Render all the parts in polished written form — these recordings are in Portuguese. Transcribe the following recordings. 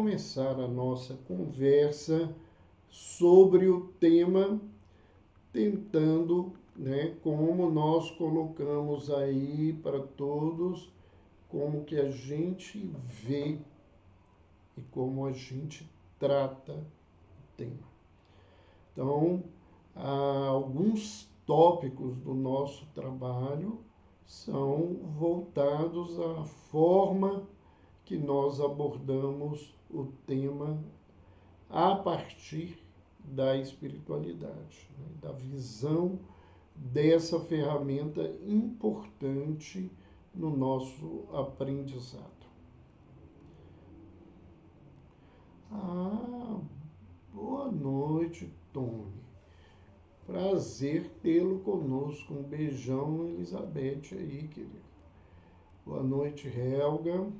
começar a nossa conversa sobre o tema, tentando, como nós colocamos aí para todos, como que a gente vê e como a gente trata o tema. Então, alguns tópicos do nosso trabalho são voltados à forma que nós abordamos o tema a partir da espiritualidade, da visão dessa ferramenta importante no nosso aprendizado. Boa noite, Tony. Prazer tê-lo conosco. Um beijão, Elizabeth, aí, querido. Boa noite, Helga.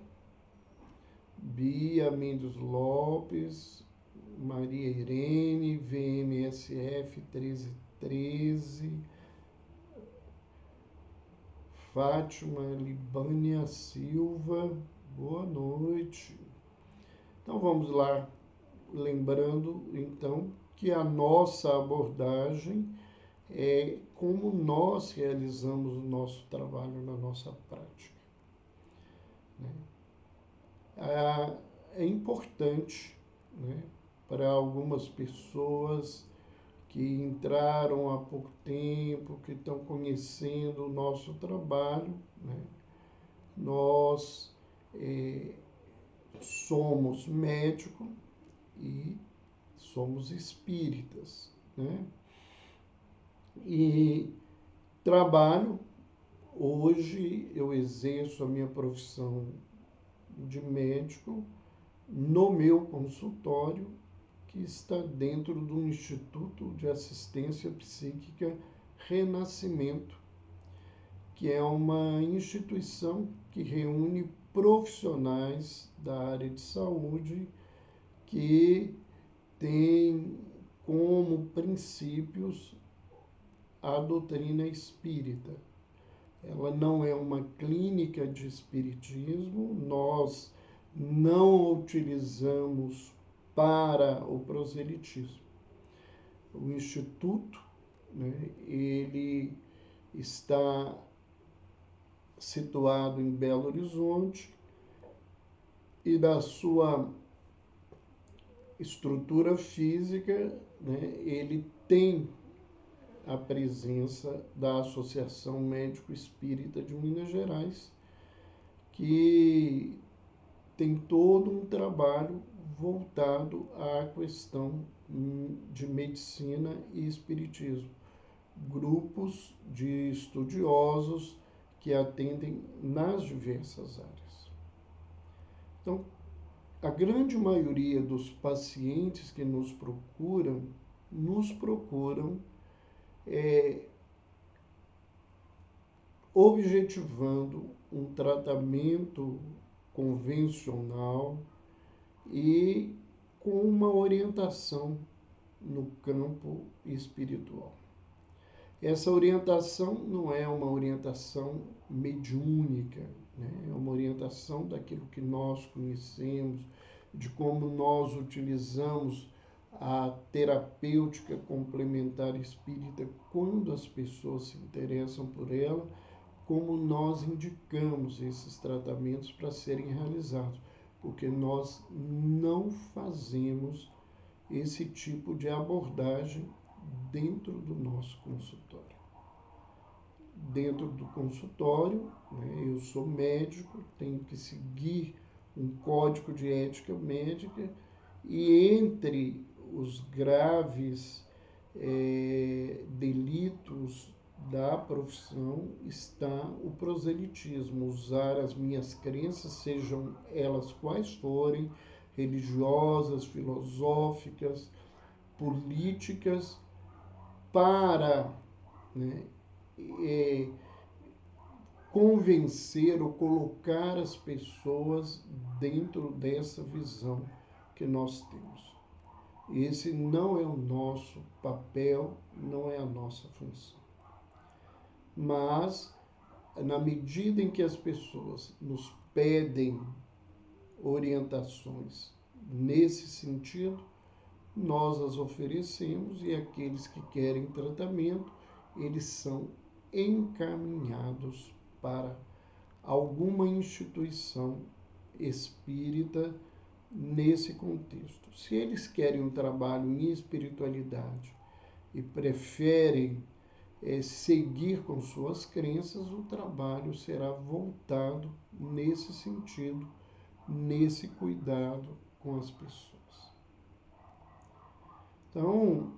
Bia Mendes Lopes, Maria Irene, VMSF 1313, Fátima Libânia Silva, boa noite. Então vamos lá, lembrando então que a nossa abordagem é como nós realizamos o nosso trabalho na nossa prática. É importante, para algumas pessoas que entraram há pouco tempo, que estão conhecendo o nosso trabalho, nós somos médicos e somos espíritas, E trabalho, hoje eu exerço a minha profissão de médico no meu consultório, que está dentro do Instituto de Assistência Psíquica Renascimento, que é uma instituição que reúne profissionais da área de saúde que tem como princípios a doutrina espírita. Ela não é uma clínica de espiritismo, nós não utilizamos para o proselitismo. O Instituto, ele está situado em Belo Horizonte e da sua estrutura física, ele tem a presença da Associação Médico Espírita de Minas Gerais, que tem todo um trabalho voltado à questão de medicina e espiritismo. Grupos de estudiosos que atendem nas diversas áreas. Então, a grande maioria dos pacientes que nos procuram objetivando um tratamento convencional e com uma orientação no campo espiritual. Essa orientação não é uma orientação mediúnica, é uma orientação daquilo que nós conhecemos, de como nós utilizamos a terapêutica complementar espírita quando as pessoas se interessam por ela, como nós indicamos esses tratamentos para serem realizados, porque nós não fazemos esse tipo de abordagem dentro do nosso consultório. Dentro do consultório, eu sou médico, tenho que seguir um código de ética médica e entre os graves delitos da profissão está o proselitismo, usar as minhas crenças, sejam elas quais forem, religiosas, filosóficas, políticas, para convencer ou colocar as pessoas dentro dessa visão que nós temos. Esse não é o nosso papel, não é a nossa função. Mas, na medida em que as pessoas nos pedem orientações nesse sentido, nós as oferecemos e aqueles que querem tratamento, eles são encaminhados para alguma instituição espírita nesse contexto. Se eles querem um trabalho em espiritualidade e preferem seguir com suas crenças, o trabalho será voltado nesse sentido, nesse cuidado com as pessoas. Então,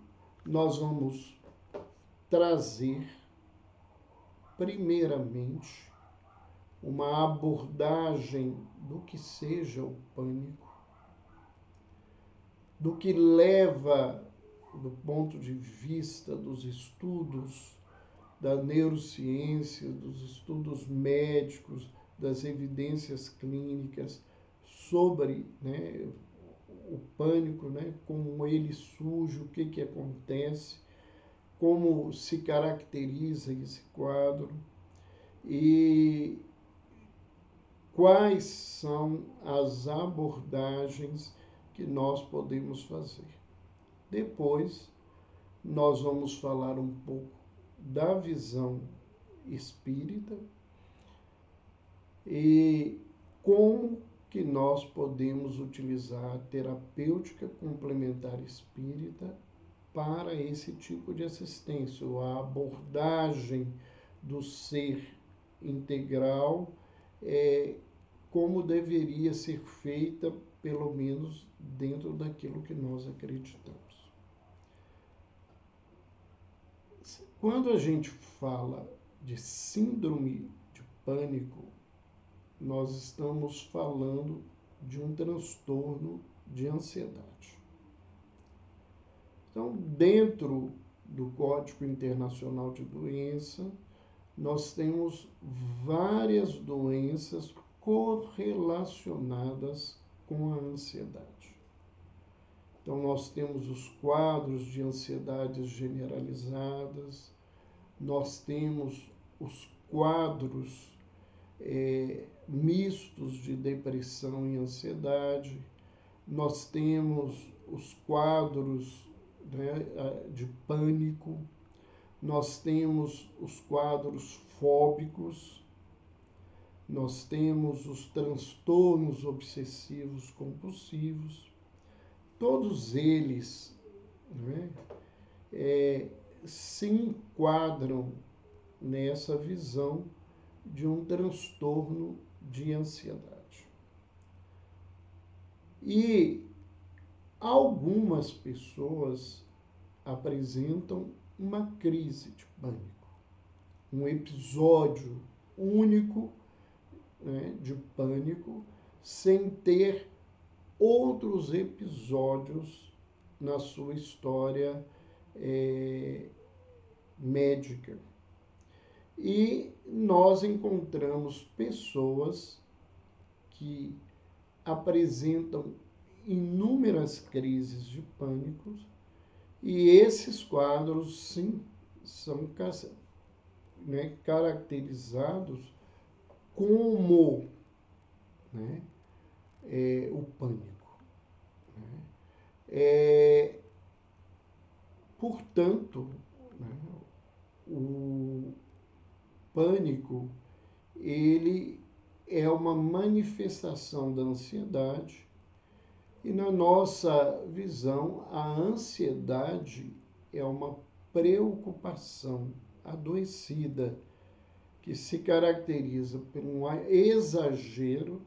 nós vamos trazer, primeiramente, uma abordagem do que seja o pânico, do que leva, do ponto de vista dos estudos da neurociência, dos estudos médicos, das evidências clínicas sobre, o pânico, como ele surge, o que acontece, como se caracteriza esse quadro e quais são as abordagens que nós podemos fazer. Depois, nós vamos falar um pouco da visão espírita e como que nós podemos utilizar a terapêutica complementar espírita para esse tipo de assistência, ou a abordagem do ser integral, como deveria ser feita, pelo menos dentro daquilo que nós acreditamos. Quando a gente fala de síndrome de pânico, nós estamos falando de um transtorno de ansiedade. Então, dentro do Código Internacional de Doença, nós temos várias doenças correlacionadas com a ansiedade. Então, nós temos os quadros de ansiedades generalizadas, nós temos os quadros mistos de depressão e ansiedade, nós temos os quadros de pânico, nós temos os quadros fóbicos, nós temos os transtornos obsessivos compulsivos, todos eles se enquadram nessa visão de um transtorno de ansiedade. E algumas pessoas apresentam uma crise de pânico, um episódio único de pânico, sem ter outros episódios na sua história médica. E nós encontramos pessoas que apresentam inúmeras crises de pânico e esses quadros, sim, são caracterizados como o pânico. Portanto, o pânico, ele é uma manifestação da ansiedade e, na nossa visão, a ansiedade é uma preocupação adoecida que se caracteriza por um exagero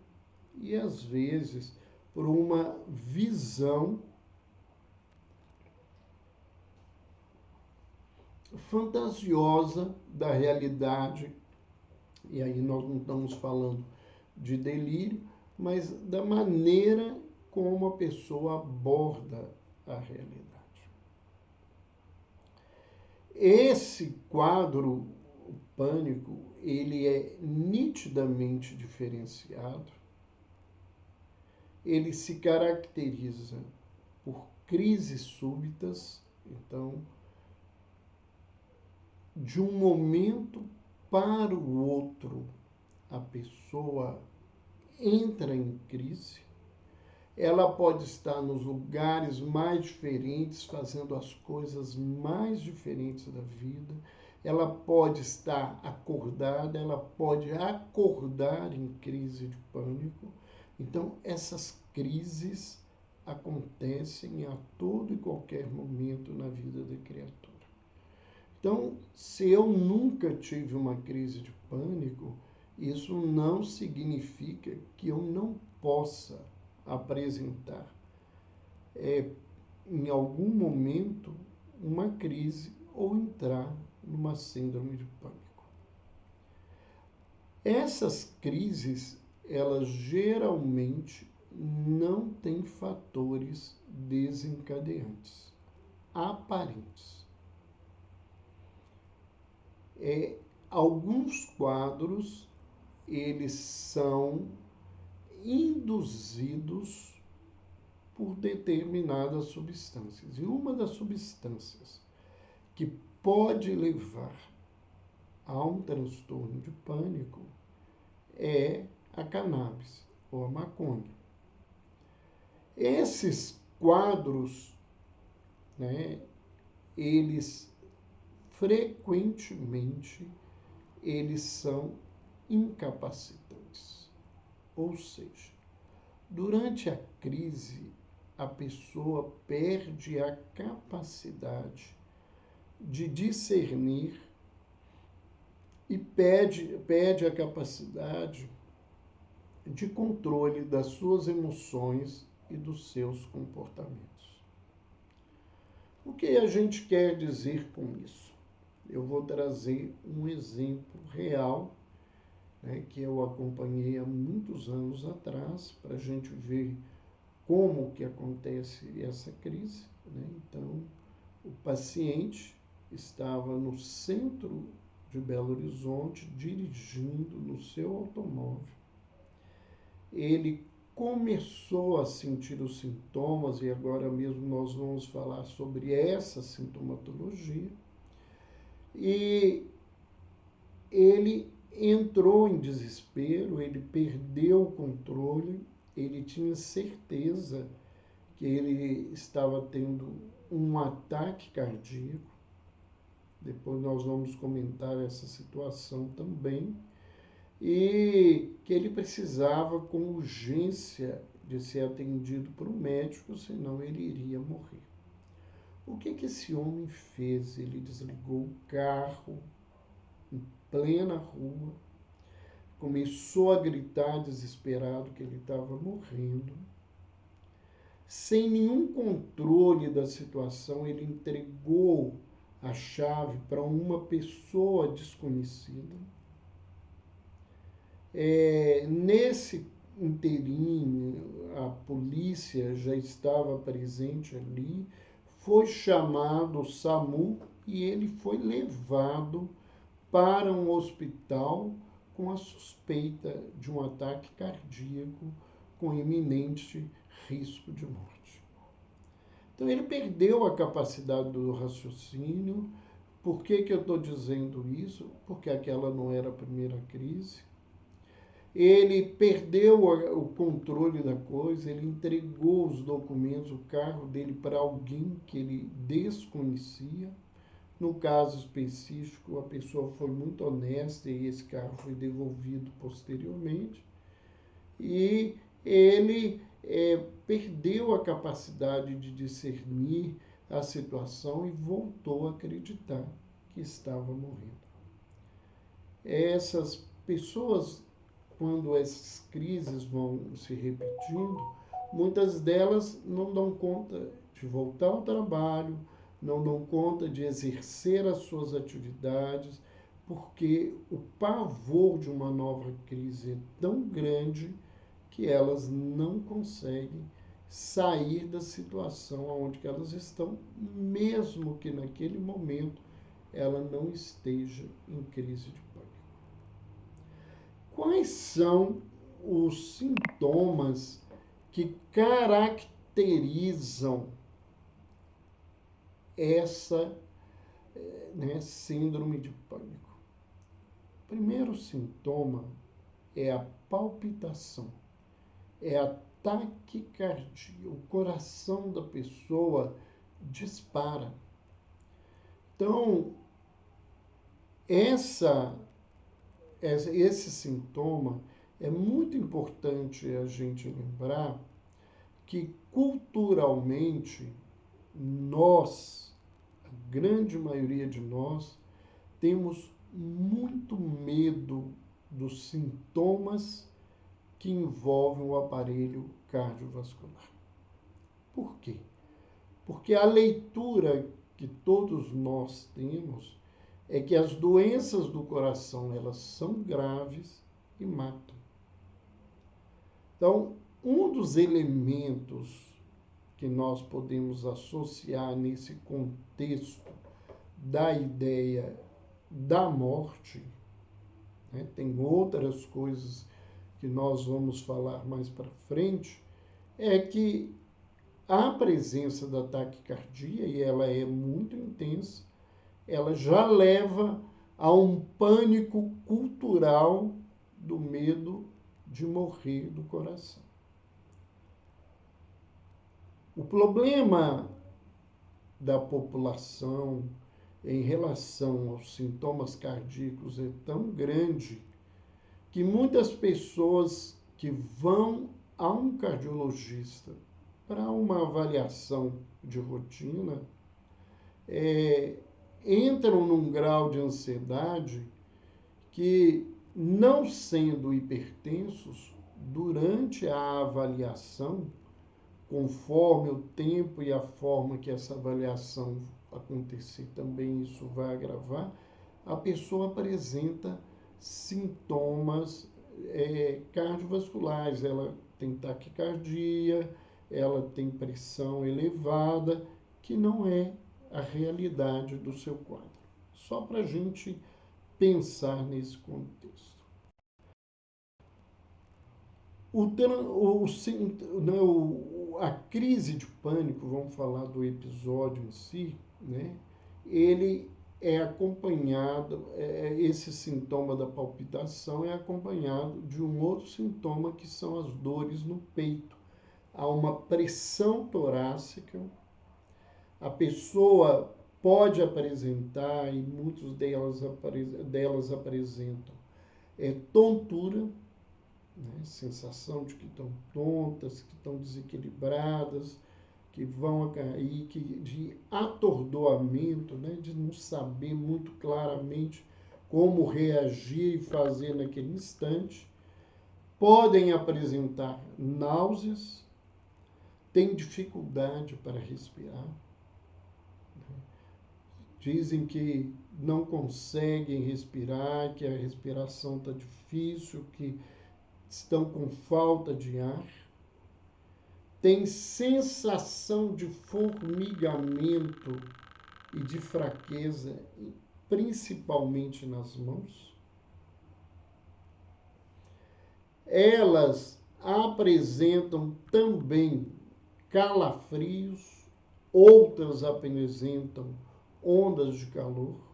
e, às vezes, por uma visão fantasiosa da realidade, e aí nós não estamos falando de delírio, mas da maneira como a pessoa aborda a realidade. Esse quadro, o pânico, ele é nitidamente diferenciado, ele se caracteriza por crises súbitas, então, de um momento para o outro, a pessoa entra em crise, ela pode estar nos lugares mais diferentes, fazendo as coisas mais diferentes da vida, ela pode estar acordada, ela pode acordar em crise de pânico. Então, essas crises acontecem a todo e qualquer momento na vida da criatura. Então, se eu nunca tive uma crise de pânico, isso não significa que eu não possa apresentar, em algum momento, uma crise ou entrar numa síndrome de pânico. Essas crises, elas geralmente não têm fatores desencadeantes aparentes. Alguns quadros, eles são induzidos por determinadas substâncias. E uma das substâncias que pode levar a um transtorno de pânico é a cannabis ou a maconha. Esses quadros, eles frequentemente eles são incapacitantes. Ou seja, durante a crise, a pessoa perde a capacidade de discernir e perde a capacidade de controle das suas emoções e dos seus comportamentos. O que a gente quer dizer com isso? Eu vou trazer um exemplo real, que eu acompanhei há muitos anos atrás, para a gente ver como que acontece essa crise. Então, o paciente estava no centro de Belo Horizonte, dirigindo no seu automóvel. Ele começou a sentir os sintomas, e agora mesmo nós vamos falar sobre essa sintomatologia, e ele entrou em desespero, ele perdeu o controle, ele tinha certeza que ele estava tendo um ataque cardíaco. Depois nós vamos comentar essa situação também. E que ele precisava com urgência de ser atendido por um médico, senão ele iria morrer. O que esse homem fez? Ele desligou o carro em plena rua, começou a gritar desesperado que ele estava morrendo. Sem nenhum controle da situação, ele entregou a chave para uma pessoa desconhecida. Nesse inteirinho, a polícia já estava presente ali, foi chamado o SAMU e ele foi levado para um hospital com a suspeita de um ataque cardíaco com iminente risco de morte. Então, ele perdeu a capacidade do raciocínio. Por que eu estou dizendo isso? Porque aquela não era a primeira crise. Ele perdeu o controle da coisa, ele entregou os documentos, o carro dele para alguém que ele desconhecia. No caso específico, a pessoa foi muito honesta e esse carro foi devolvido posteriormente. E ele perdeu a capacidade de discernir a situação e voltou a acreditar que estava morrendo. Essas pessoas, quando essas crises vão se repetindo, muitas delas não dão conta de voltar ao trabalho, não dão conta de exercer as suas atividades, porque o pavor de uma nova crise é tão grande que elas não conseguem sair da situação onde elas estão, mesmo que naquele momento ela não esteja em crise de pânico. Quais são os sintomas que caracterizam essa síndrome de pânico? O primeiro sintoma é a palpitação, é a taquicardia, o coração da pessoa dispara. Então, esse sintoma é muito importante a gente lembrar que culturalmente nós, a grande maioria de nós, temos muito medo dos sintomas que envolvem o aparelho cardiovascular. Por quê? Porque a leitura que todos nós temos é que as doenças do coração, elas são graves e matam. Então, um dos elementos que nós podemos associar nesse contexto da ideia da morte, né? Tem outras coisas que nós vamos falar mais para frente, é que a presença da taquicardia, e ela é muito intensa, ela já leva a um pânico cultural do medo de morrer do coração. O problema da população em relação aos sintomas cardíacos é tão grande que muitas pessoas que vão a um cardiologista para uma avaliação de rotina entram num grau de ansiedade que, não sendo hipertensos, durante a avaliação, conforme o tempo e a forma que essa avaliação acontecer também, isso vai agravar, a pessoa apresenta sintomas cardiovasculares. Ela tem taquicardia, ela tem pressão elevada, que não é a realidade do seu quadro. Só para a gente pensar nesse contexto. A crise de pânico, vamos falar do episódio em si, né? Ele é acompanhado, esse sintoma da palpitação é acompanhado de um outro sintoma, que são as dores no peito. Há uma pressão torácica, a pessoa pode apresentar, e muitas delas apresentam, tontura, né? Sensação de que estão tontas, que estão desequilibradas, que vão cair, de atordoamento, né? De não saber muito claramente como reagir e fazer naquele instante. Podem apresentar náuseas, têm dificuldade para respirar, né? Dizem que não conseguem respirar, que a respiração está difícil, que estão com falta de ar, tem sensação de formigamento e de fraqueza, principalmente nas mãos. Elas apresentam também calafrios, outras apresentam ondas de calor.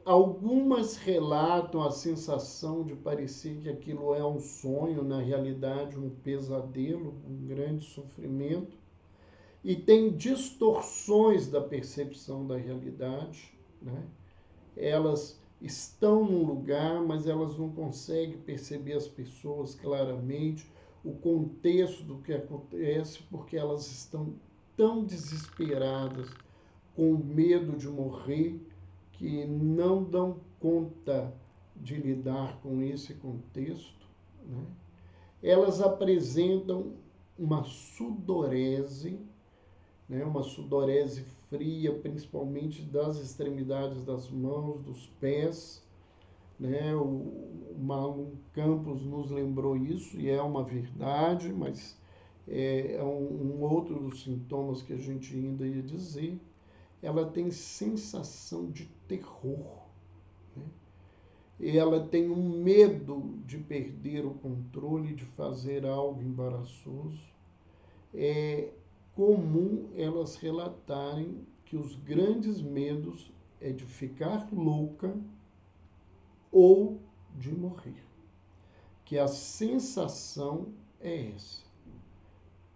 Algumas relatam a sensação de parecer que aquilo é um sonho, na realidade um pesadelo, um grande sofrimento, e tem distorções da percepção da realidade, né? Elas estão num lugar, mas elas não conseguem perceber as pessoas claramente, o contexto do que acontece, porque elas estão tão desesperadas, com medo de morrer, que não dão conta de lidar com esse contexto, né? Elas apresentam uma sudorese, né? Uma sudorese fria, principalmente das extremidades das mãos, dos pés, né? O Marlon Campos nos lembrou isso, e é uma verdade, mas é um outro dos sintomas que a gente ainda ia dizer. Ela tem sensação de terror, né? E ela tem um medo de perder o controle, de fazer algo embaraçoso. É comum elas relatarem que os grandes medos é de ficar louca ou de morrer, que a sensação é essa,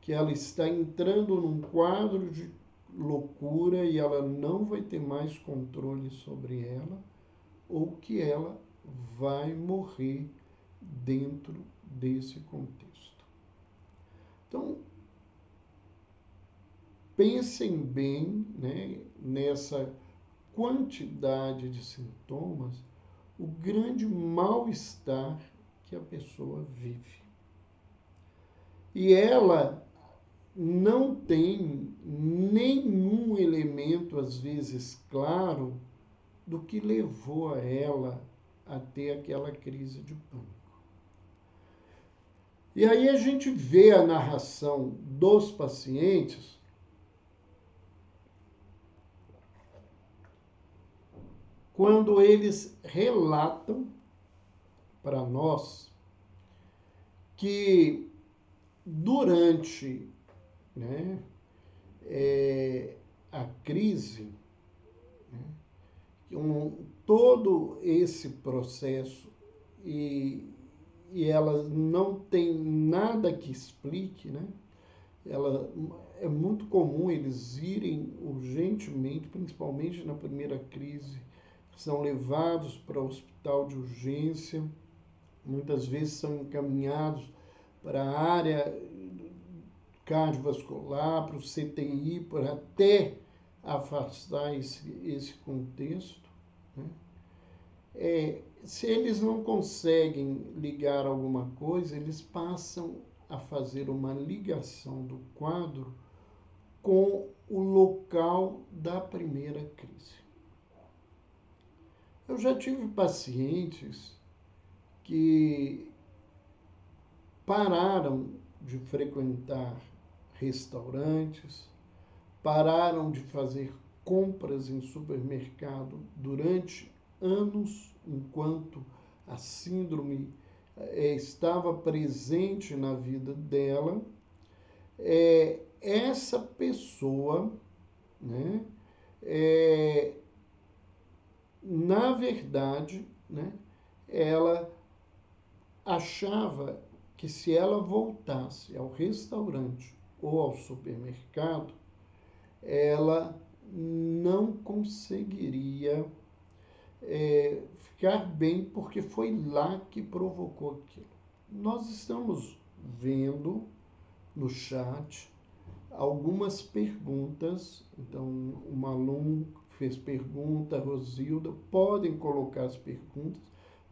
que ela está entrando num quadro de loucura e ela não vai ter mais controle sobre ela, ou que ela vai morrer dentro desse contexto. Então, pensem bem, né, nessa quantidade de sintomas, o grande mal-estar que a pessoa vive. E ela não tem nenhum elemento, às vezes, claro, do que levou a ela a ter aquela crise de pânico. E aí a gente vê a narração dos pacientes quando eles relatam para nós que durante, né, a crise, todo esse processo e ela não tem nada que explique, né? É muito comum eles irem urgentemente, principalmente na primeira crise, são levados para o hospital de urgência, muitas vezes são encaminhados para a área cardiovascular, para o CTI, para até afastar esse contexto. Né? Se eles não conseguem ligar alguma coisa, eles passam a fazer uma ligação do quadro com o local da primeira crise. Eu já tive pacientes que pararam de frequentar restaurantes, pararam de fazer compras em supermercado durante anos, enquanto a síndrome estava presente na vida dela. Essa pessoa, né, na verdade, né, ela achava que se ela voltasse ao restaurante ou ao supermercado, ela não conseguiria ficar bem, porque foi lá que provocou aquilo. Nós estamos vendo no chat algumas perguntas, então o Malum fez pergunta, Rosilda, podem colocar as perguntas,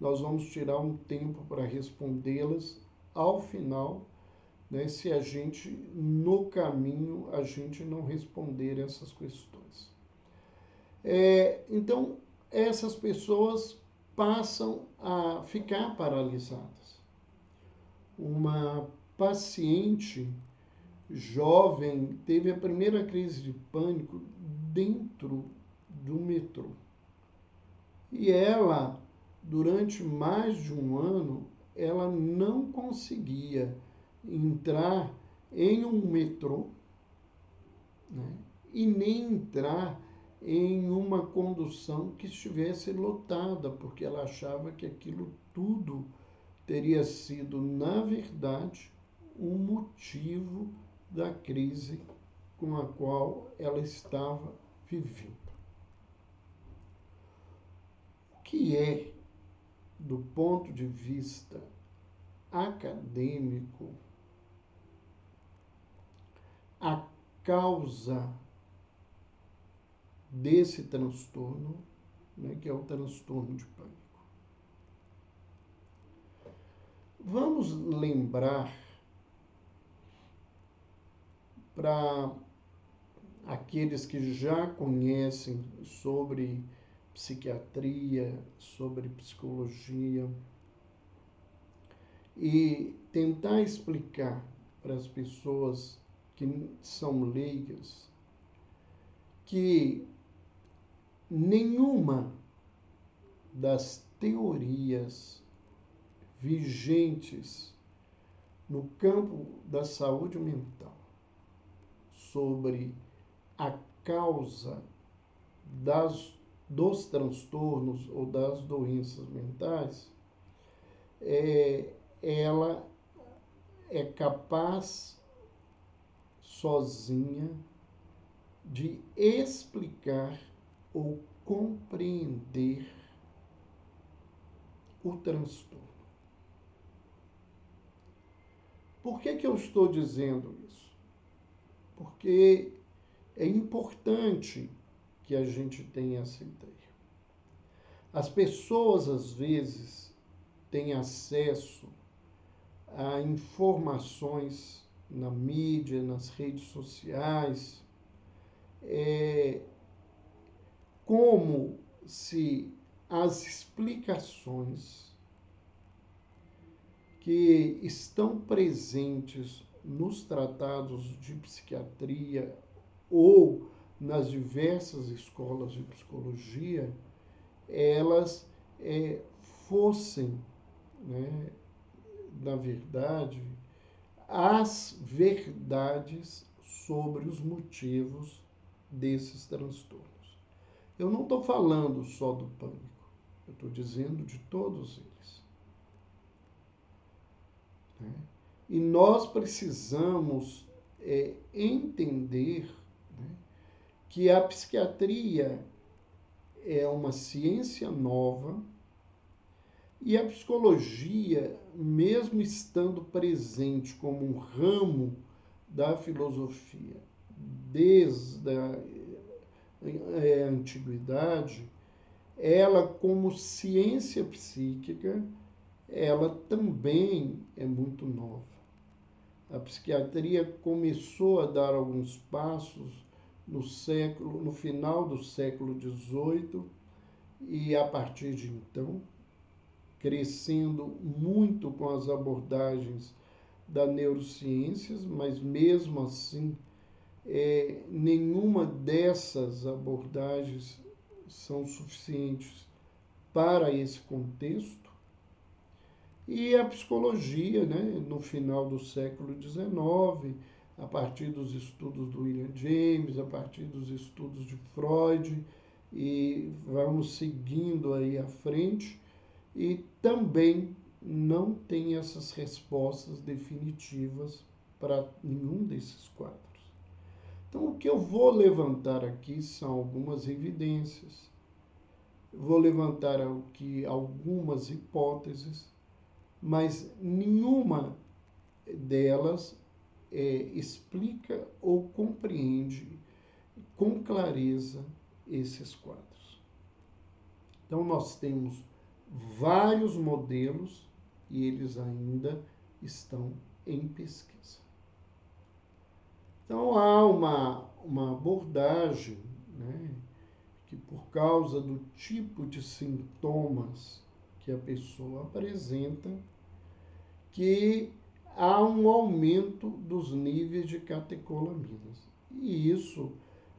nós vamos tirar um tempo para respondê-las ao final, né, se a gente, no caminho, a gente não responder essas questões. Então, essas pessoas passam a ficar paralisadas. Uma paciente jovem teve a primeira crise de pânico dentro do metrô. E ela, durante mais de um ano, ela não conseguia entrar em um metrô, né, e nem entrar em uma condução que estivesse lotada, porque ela achava que aquilo tudo teria sido, na verdade, um motivo da crise com a qual ela estava vivendo. O que é, do ponto de vista acadêmico, a causa desse transtorno, né, que é o transtorno de pânico? Vamos lembrar, para aqueles que já conhecem sobre psiquiatria, sobre psicologia, e tentar explicar para as pessoas que são leigas que nenhuma das teorias vigentes no campo da saúde mental sobre a causa dos transtornos ou das doenças mentais, ela é capaz sozinha de explicar ou compreender o transtorno. Por que eu estou dizendo isso? Porque é importante que a gente tenha essa ideia. As pessoas, às vezes, têm acesso a informações na mídia, nas redes sociais, como se as explicações que estão presentes nos tratados de psiquiatria ou nas diversas escolas de psicologia, elas fossem, né, na verdade, as verdades sobre os motivos desses transtornos. Eu não estou falando só do pânico, eu estou dizendo de todos eles. Né? E nós precisamos entender, né, que a psiquiatria é uma ciência nova e a psicologia, mesmo estando presente como um ramo da filosofia desde a antiguidade, ela, como ciência psíquica, ela também é muito nova. A psiquiatria começou a dar alguns passos no final do século XVIII e, a partir de então, crescendo muito com as abordagens das neurociências, mas mesmo assim, nenhuma dessas abordagens são suficientes para esse contexto. E a psicologia, né, no final do século XIX, a partir dos estudos do William James, a partir dos estudos de Freud, e vamos seguindo aí à frente, e também não tem essas respostas definitivas para nenhum desses quadros. Então, o que eu vou levantar aqui são algumas evidências, vou levantar aqui algumas hipóteses, mas nenhuma delas explica ou compreende com clareza esses quadros. Então, nós temos vários modelos e eles ainda estão em pesquisa. Então, há uma abordagem, né, que por causa do tipo de sintomas que a pessoa apresenta, que há um aumento dos níveis de catecolaminas. E isso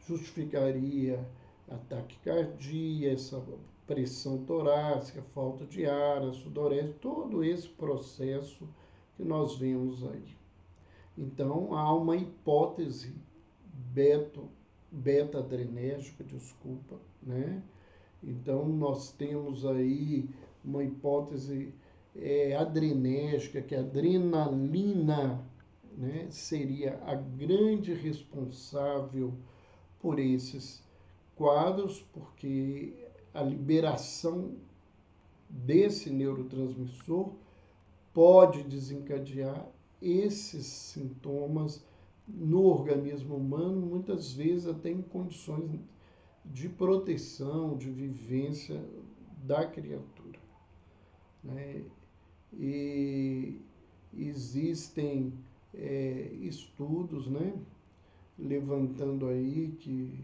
justificaria a taquicardia, essa pressão torácica, falta de ar, a sudorese, todo esse processo que nós vemos aí. Então, há uma hipótese beta-adrenérgica, né? Então, nós temos aí uma hipótese adrenérgica, que a adrenalina, né, seria a grande responsável por esses quadros, porque a liberação desse neurotransmissor pode desencadear esses sintomas no organismo humano, muitas vezes até em condições de proteção, de vivência da criatura. Né? E existem estudos, né, levantando aí que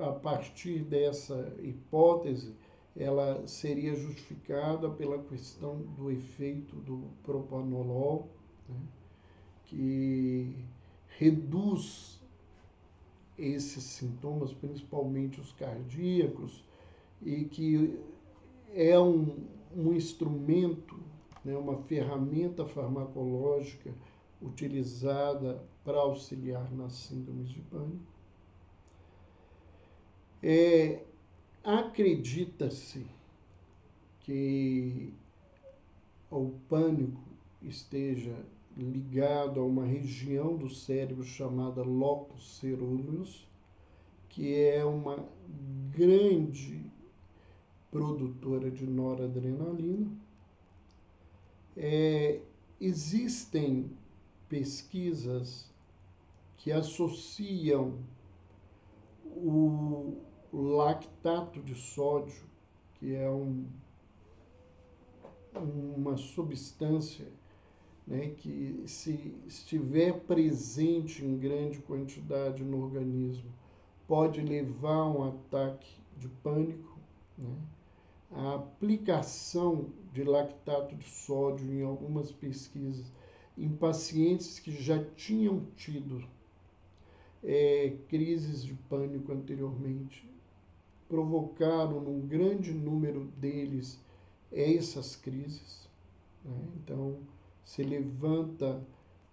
a partir dessa hipótese, ela seria justificada pela questão do efeito do propanolol, né, que reduz esses sintomas, principalmente os cardíacos, e que é um instrumento, né, uma ferramenta farmacológica utilizada para auxiliar nas síndromes de pânico. Acredita-se que o pânico esteja ligado a uma região do cérebro chamada locus coeruleus, que é uma grande produtora de noradrenalina. Existem pesquisas que associam o lactato de sódio, que é uma substância, né, que se estiver presente em grande quantidade no organismo, pode levar a um ataque de pânico, né? A aplicação de lactato de sódio em algumas pesquisas em pacientes que já tinham tido crises de pânico anteriormente, provocaram num grande número deles essas crises, né? Então, se levanta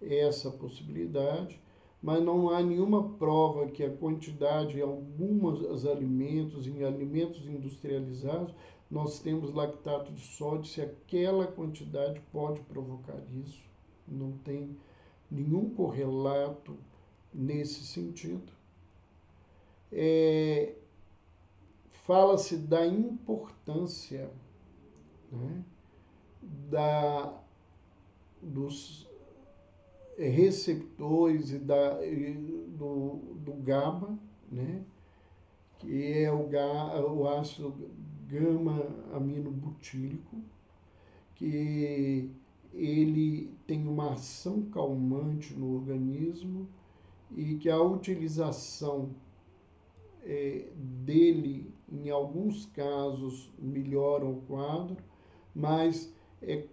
essa possibilidade, mas não há nenhuma prova que a quantidade em alguns alimentos, em alimentos industrializados, nós temos lactato de sódio, se aquela quantidade pode provocar isso. Não tem nenhum correlato nesse sentido. Fala-se da importância, né, dos receptores do GABA, né, que é o ácido gama-aminobutírico, que ele tem uma ação calmante no organismo e que a utilização dele, em alguns casos, melhora o quadro, mas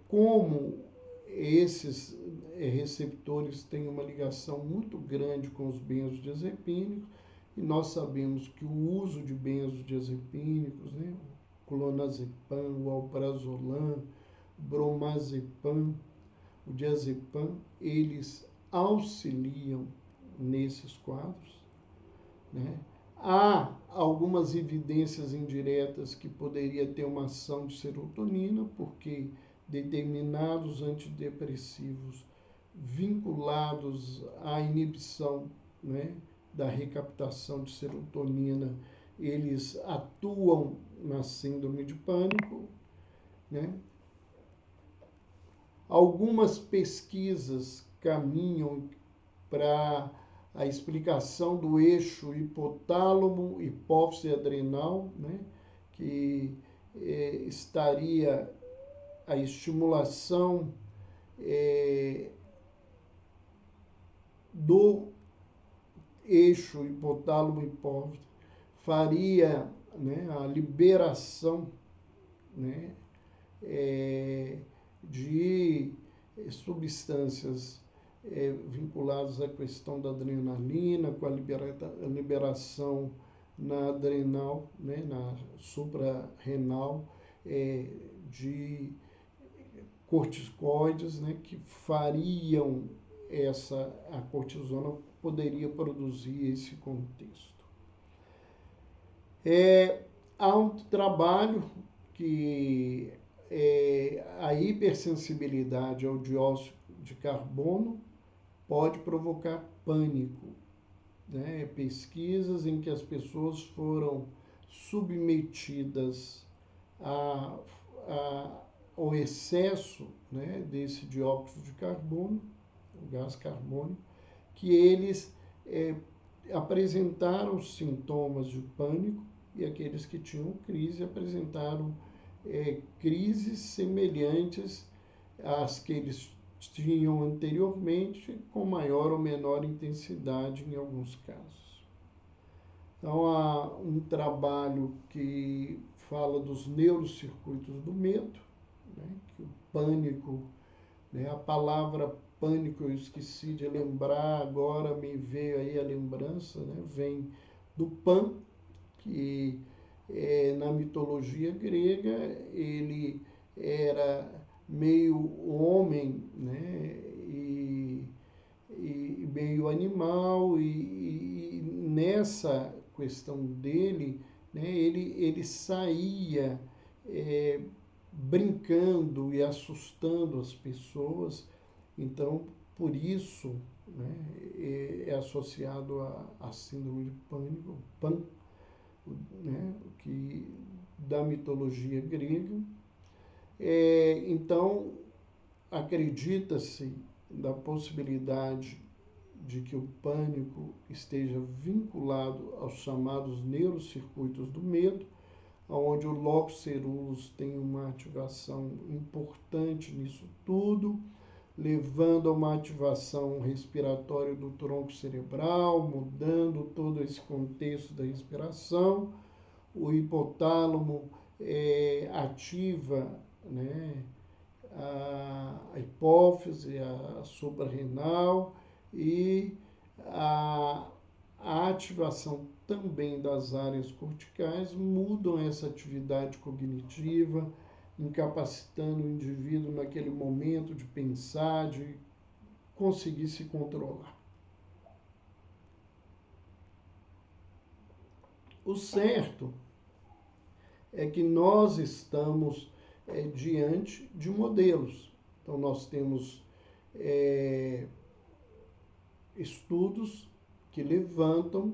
como esses receptores têm uma ligação muito grande com os benzodiazepínicos, e nós sabemos que o uso de benzodiazepínicos, né, clonazepam, o alprazolam, bromazepam, o diazepam, eles auxiliam nesses quadros, né? Há algumas evidências indiretas que poderia ter uma ação de serotonina, porque determinados antidepressivos vinculados à inibição, né, da recaptação de serotonina, eles atuam na síndrome de pânico, né? Algumas pesquisas caminham para a explicação do eixo hipotálamo, hipófise adrenal, né, que estaria a estimulação do eixo hipotálamo hipófise faria, né, a liberação, né, de substâncias vinculadas à questão da adrenalina, com a liberação na adrenal, né, na suprarrenal, de corticoides, né, que fariam a cortisona poderia produzir esse contexto. Há um trabalho que a hipersensibilidade ao dióxido de carbono pode provocar pânico, né? Pesquisas em que as pessoas foram submetidas ao excesso, né, desse dióxido de carbono, o gás carbônico, que eles apresentaram sintomas de pânico, e aqueles que tinham crise apresentaram crises semelhantes às que eles tinham anteriormente, com maior ou menor intensidade em alguns casos. Então, há um trabalho que fala dos neurocircuitos do medo, né, que o pânico, né, a palavra pânico eu esqueci de lembrar, agora me veio aí a lembrança, né, vem do Pan, que na mitologia grega ele era meio homem, né, e meio animal, e nessa questão dele, né, ele saía brincando e assustando as pessoas. Então, por isso, né, é associado à síndrome de pânico, né, que da mitologia grega. Então, acredita-se da possibilidade de que o pânico esteja vinculado aos chamados neurocircuitos do medo, onde o locus ceruleus tem uma ativação importante nisso tudo, levando a uma ativação respiratória do tronco cerebral, mudando todo esse contexto da respiração. O hipotálamo ativa, né, a hipófise, a suprarrenal, e a ativação também das áreas corticais mudam essa atividade cognitiva, incapacitando o indivíduo naquele momento de pensar, de conseguir se controlar. O certo é que nós estamos diante de modelos. Então, nós temos estudos que levantam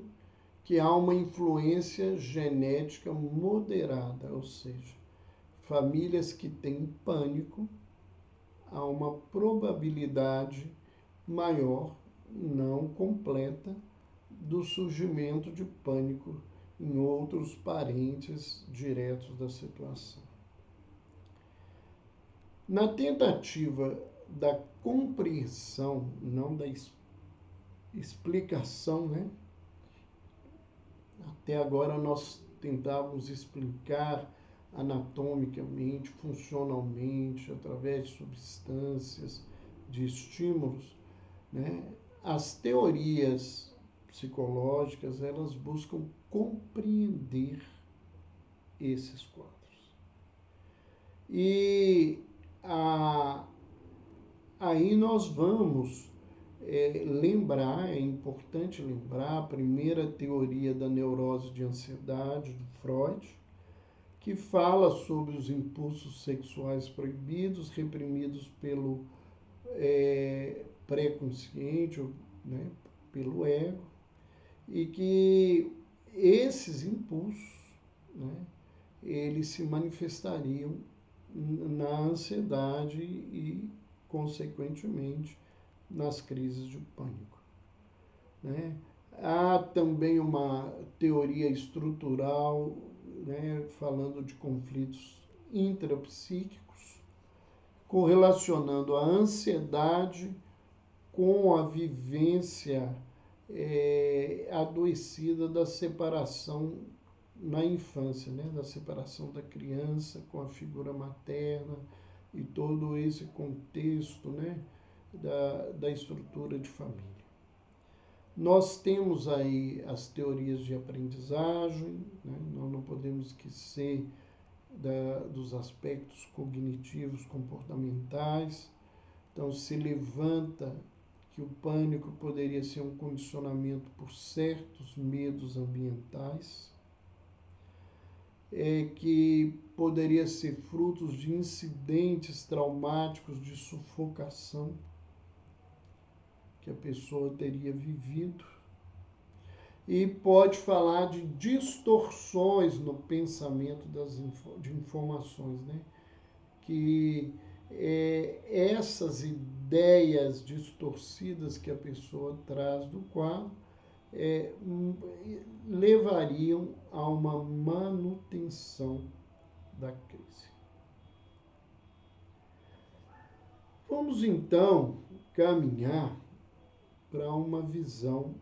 que há uma influência genética moderada, ou seja, famílias que têm pânico, há uma probabilidade maior, não completa, do surgimento de pânico em outros parentes diretos da situação. Na tentativa da compreensão, não da explicação, né? Até agora nós tentávamos explicar anatomicamente, funcionalmente, através de substâncias, de estímulos, né? As teorias psicológicas, elas buscam compreender esses quadros. E aí nós vamos lembrar, é importante lembrar, a primeira teoria da neurose de ansiedade, do Freud, que fala sobre os impulsos sexuais proibidos, reprimidos pelo pré-consciente, né, pelo ego, e que esses impulsos, né, eles se manifestariam na ansiedade e, consequentemente, nas crises de pânico, né? Há também uma teoria estrutural, né, falando de conflitos intrapsíquicos, correlacionando a ansiedade com a vivência adoecida da separação na infância, né, da separação da criança com a figura materna e todo esse contexto, né, da estrutura de família. Nós temos aí as teorias de aprendizagem, né? Nós não podemos esquecer dos aspectos cognitivos, comportamentais. Então, se levanta que o pânico poderia ser um condicionamento por certos medos ambientais, que poderia ser frutos de incidentes traumáticos de sufocação que a pessoa teria vivido, e pode falar de distorções no pensamento de informações, né? Que essas ideias distorcidas que a pessoa traz do quadro levariam a uma manutenção da crise. Vamos então caminhar para uma visão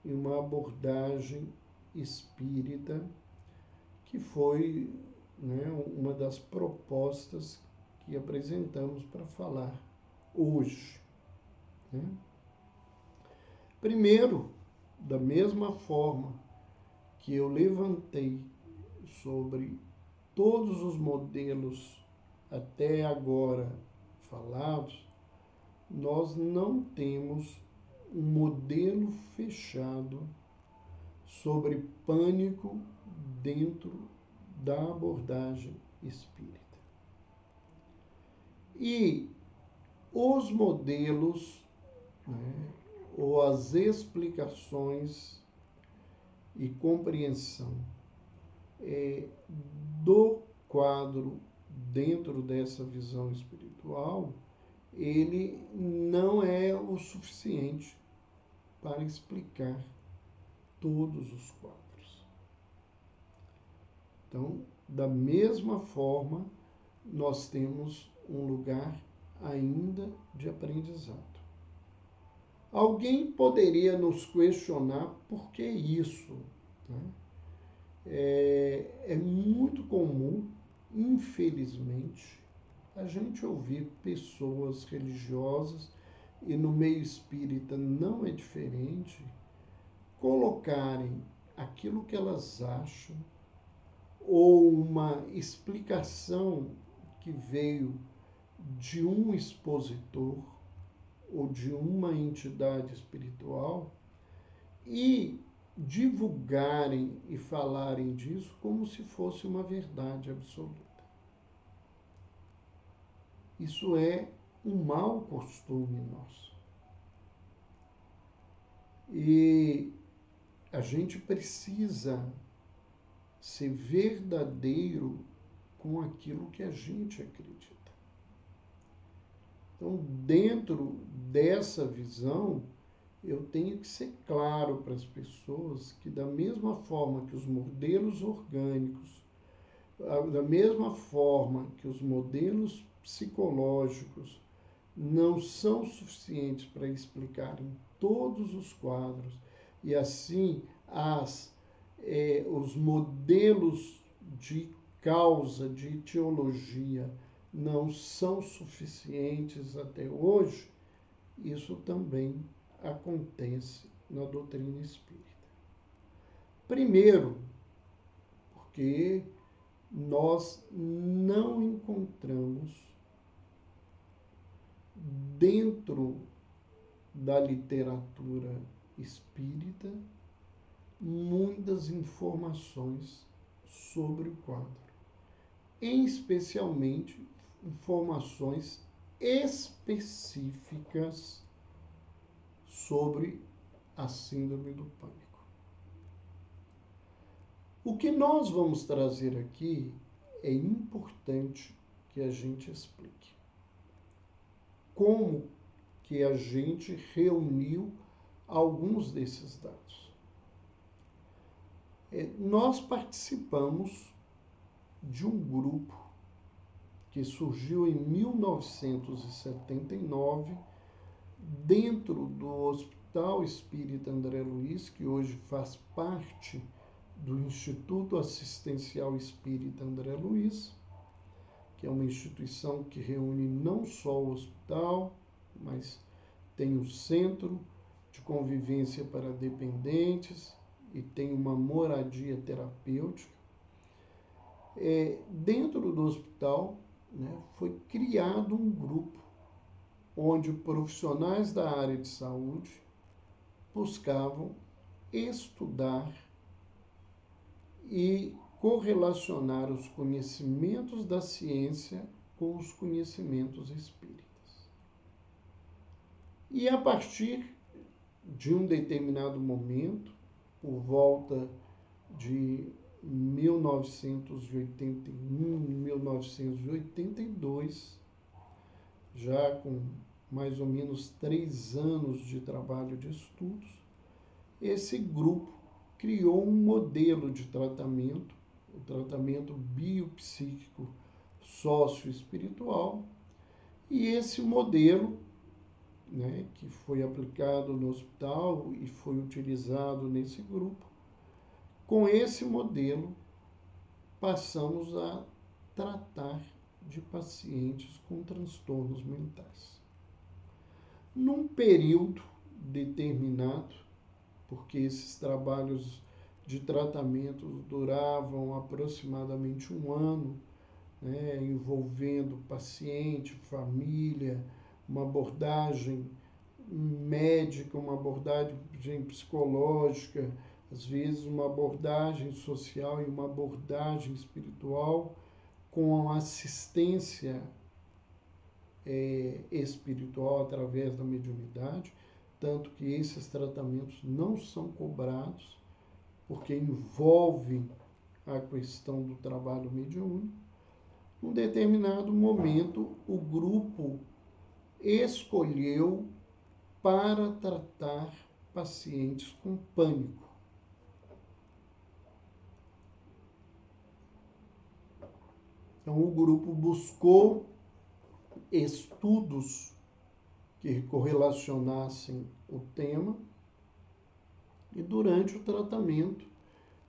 e uma abordagem espírita, que foi, né, uma das propostas que apresentamos para falar hoje, né? Primeiro, da mesma forma que eu levantei sobre todos os modelos até agora falados, nós não temos um modelo fechado sobre pânico dentro da abordagem espírita. E os modelos, né, ou as explicações e compreensão do quadro dentro dessa visão espiritual, ele não é o suficiente para explicar todos os quadros. Então, da mesma forma, nós temos um lugar ainda de aprendizado. Alguém poderia nos questionar por que isso, né? É muito comum, infelizmente, a gente ouvir pessoas religiosas, e no meio espírita não é diferente, colocarem aquilo que elas acham ou uma explicação que veio de um expositor ou de uma entidade espiritual e divulgarem e falarem disso como se fosse uma verdade absoluta. Isso é um mau costume nosso. E a gente precisa ser verdadeiro com aquilo que a gente acredita. Então, dentro dessa visão, eu tenho que ser claro para as pessoas que, da mesma forma que os modelos orgânicos, da mesma forma que os modelos psicológicos não são suficientes para explicarem todos os quadros, e assim os modelos de causa, de etiologia, não são suficientes até hoje, isso também acontece na doutrina espírita. Primeiro, porque nós não encontramos dentro da literatura espírita muitas informações sobre o quadro, especialmente informações específicas sobre a síndrome do pânico. O que nós vamos trazer aqui é importante que a gente explique. Como que a gente reuniu alguns desses dados? Nós participamos de um grupo que surgiu em 1979 dentro do Hospital Espírita André Luiz, que hoje faz parte do Instituto Assistencial Espírita André Luiz, que é uma instituição que reúne não só o hospital, mas tem um centro de convivência para dependentes e tem uma moradia terapêutica. Dentro do hospital, né, foi criado um grupo onde profissionais da área de saúde buscavam estudar e correlacionar os conhecimentos da ciência com os conhecimentos espíritas. E a partir de um determinado momento, por volta de 1981, 1982, já com mais ou menos 3 anos de trabalho de estudos, esse grupo criou um modelo de tratamento, o tratamento biopsíquico socioespiritual, e esse modelo, né, que foi aplicado no hospital e foi utilizado nesse grupo, com esse modelo passamos a tratar de pacientes com transtornos mentais. Num período determinado, porque esses trabalhos de tratamento duravam aproximadamente 1 ano, né, envolvendo paciente, família, uma abordagem médica, uma abordagem psicológica, às vezes uma abordagem social e uma abordagem espiritual, com assistência espiritual através da mediunidade, tanto que esses tratamentos não são cobrados, porque envolvem a questão do trabalho mediúnico. Num determinado momento, o grupo escolheu para tratar pacientes com pânico. Então, o grupo buscou estudos que correlacionassem o tema e, durante o tratamento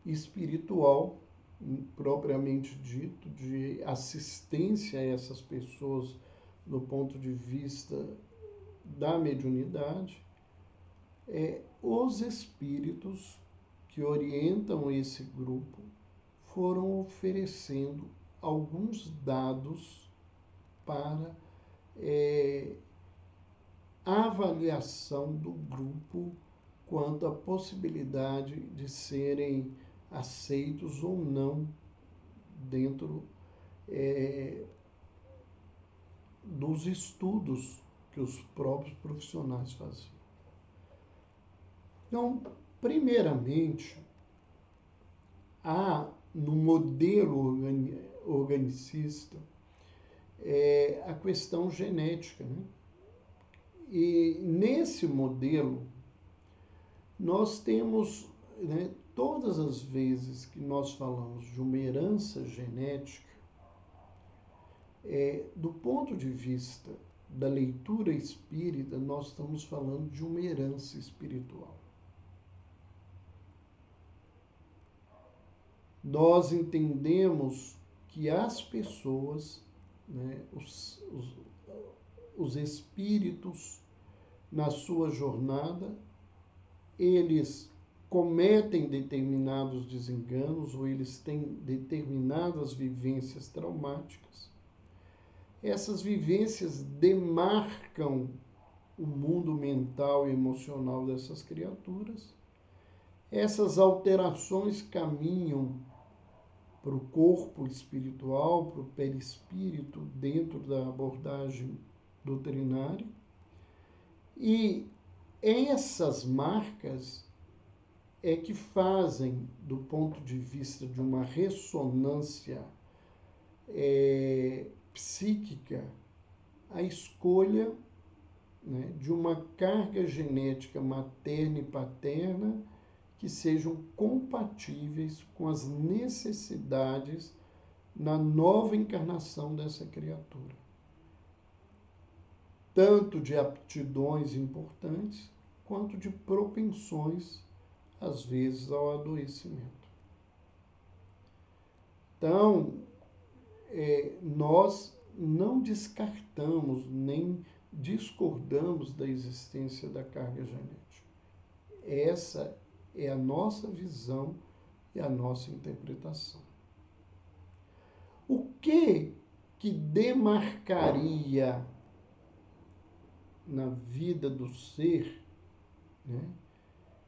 espiritual, propriamente dito, de assistência a essas pessoas do ponto de vista da mediunidade, os espíritos que orientam esse grupo foram oferecendo alguns dados para avaliação do grupo quanto à possibilidade de serem aceitos ou não dentro dos estudos que os próprios profissionais faziam. Então, primeiramente, há no modelo organicista a questão genética, né? E nesse modelo, nós temos, né, todas as vezes que nós falamos de uma herança genética, do ponto de vista da leitura espírita, nós estamos falando de uma herança espiritual. Nós entendemos que as pessoas, né, os espíritos, na sua jornada, eles cometem determinados desenganos ou eles têm determinadas vivências traumáticas. Essas vivências demarcam o mundo mental e emocional dessas criaturas. Essas alterações caminham para o corpo espiritual, para o perispírito, dentro da abordagem doutrinária. E essas marcas é que fazem, do ponto de vista de uma ressonância psíquica, a escolha, né, de uma carga genética materna e paterna que sejam compatíveis com as necessidades na nova encarnação dessa criatura. Tanto de aptidões importantes, quanto de propensões, às vezes, ao adoecimento. Então, nós não descartamos, nem discordamos da existência da carga genética. Essa é a nossa visão e a nossa interpretação. O que demarcaria na vida do ser, né,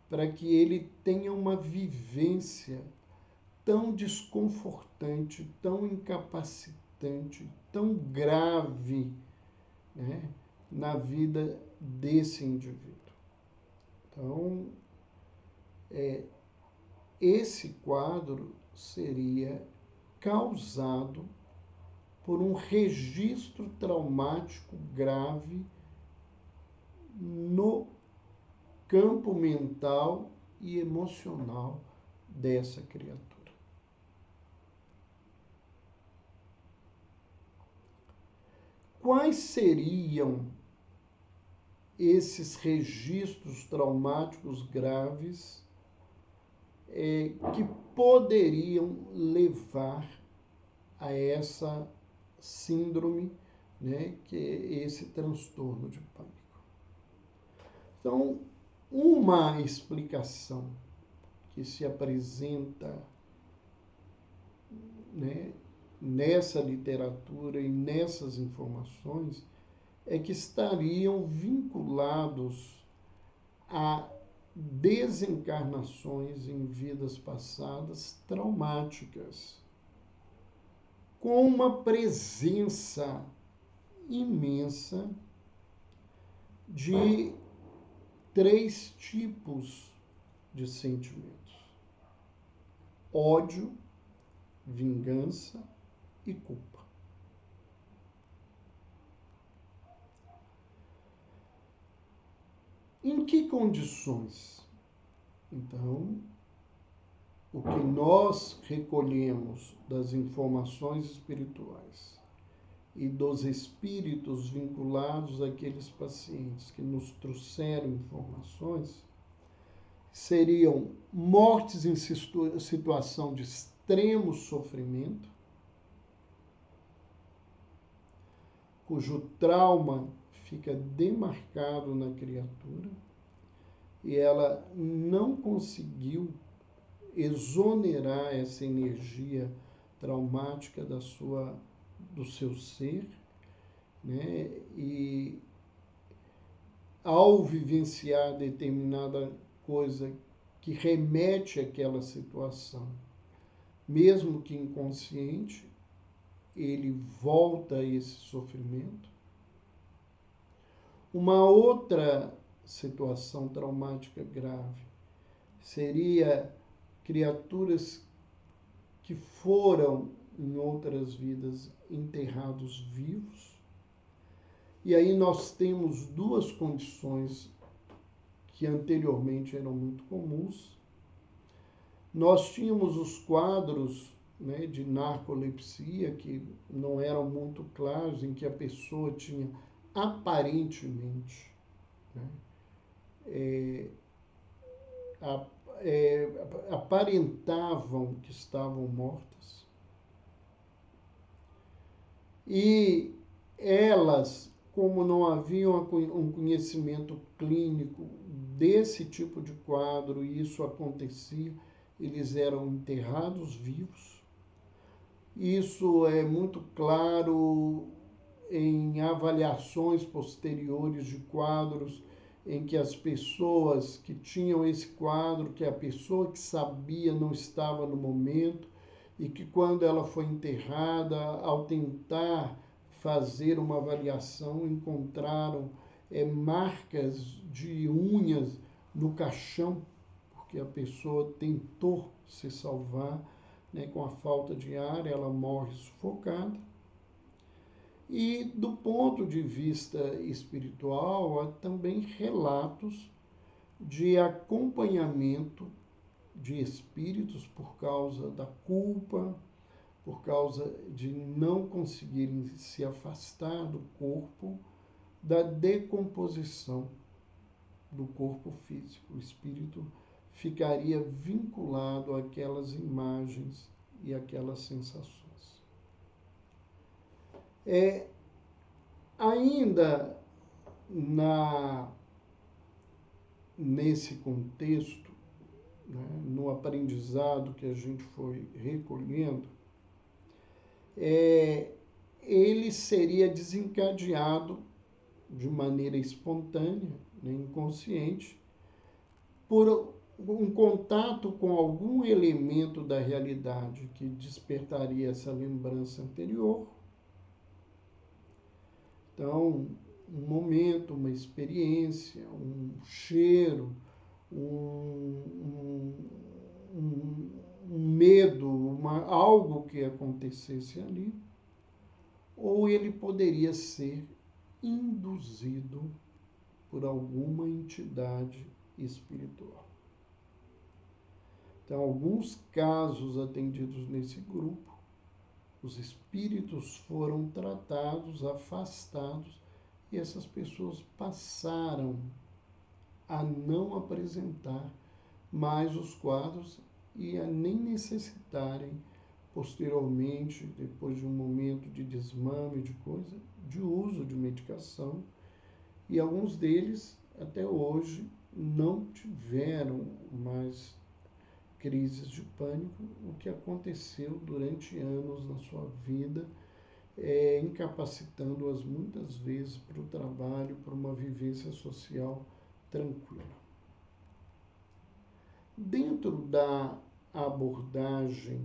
para que ele tenha uma vivência tão desconfortante, tão incapacitante, tão grave, né, na vida desse indivíduo? Então, esse quadro seria causado por um registro traumático grave no campo mental e emocional dessa criatura. Quais seriam esses registros traumáticos graves que poderiam levar a essa síndrome, né, que é esse transtorno de pânico? Então, uma explicação que se apresenta, né, nessa literatura e nessas informações é que estariam vinculados a desencarnações em vidas passadas traumáticas, com uma presença imensa de 3 tipos de sentimentos: ódio, vingança e culpa. Em que condições? Então, o que nós recolhemos das informações espirituais e dos espíritos vinculados àqueles pacientes que nos trouxeram informações seriam mortes em situação de extremo sofrimento, cujo trauma fica demarcado na criatura e ela não conseguiu exonerar essa energia traumática do seu ser, né? E ao vivenciar determinada coisa que remete àquela situação, mesmo que inconsciente, ele volta a esse sofrimento. Uma outra situação traumática grave seria criaturas que foram, em outras vidas, enterrados vivos. E aí nós temos 2 condições que anteriormente eram muito comuns. Nós tínhamos os quadros, né, de narcolepsia, que não eram muito claros, em que a pessoa tinha aparentemente, né, aparentavam que estavam mortas. E elas, como não haviam um conhecimento clínico desse tipo de quadro, e isso acontecia, eles eram enterrados vivos. Isso é muito claro em avaliações posteriores de quadros em que as pessoas que tinham esse quadro, que a pessoa que sabia não estava no momento, e que quando ela foi enterrada, ao tentar fazer uma avaliação, encontraram marcas de unhas no caixão, porque a pessoa tentou se salvar, né, com a falta de ar, ela morre sufocada. E do ponto de vista espiritual, há também relatos de acompanhamento de espíritos por causa da culpa, por causa de não conseguirem se afastar do corpo, da decomposição do corpo físico. O espírito ficaria vinculado àquelas imagens e àquelas sensações. Ainda nesse contexto, né, no aprendizado que a gente foi recolhendo, ele seria desencadeado de maneira espontânea, né, inconsciente, por um contato com algum elemento da realidade que despertaria essa lembrança anterior. Então, um momento, uma experiência, um cheiro, um medo, algo que acontecesse ali, ou ele poderia ser induzido por alguma entidade espiritual. Então, alguns casos atendidos nesse grupo, os espíritos foram tratados, afastados, e essas pessoas passaram a não apresentar mais os quadros e a nem necessitarem, posteriormente, depois de um momento de desmame, de coisa, de uso de medicação. E alguns deles, até hoje, não tiveram mais crises de pânico, o que aconteceu durante anos na sua vida, incapacitando-as muitas vezes para o trabalho, para uma vivência social tranquila. Dentro da abordagem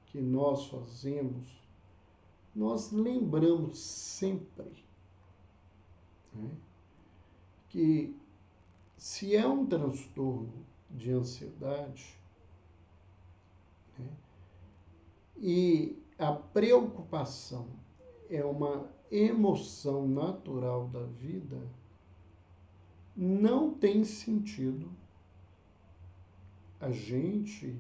que nós fazemos nós lembramos sempre, né, que se é um transtorno de ansiedade, né, e a preocupação é uma emoção natural da vida, não tem sentido a gente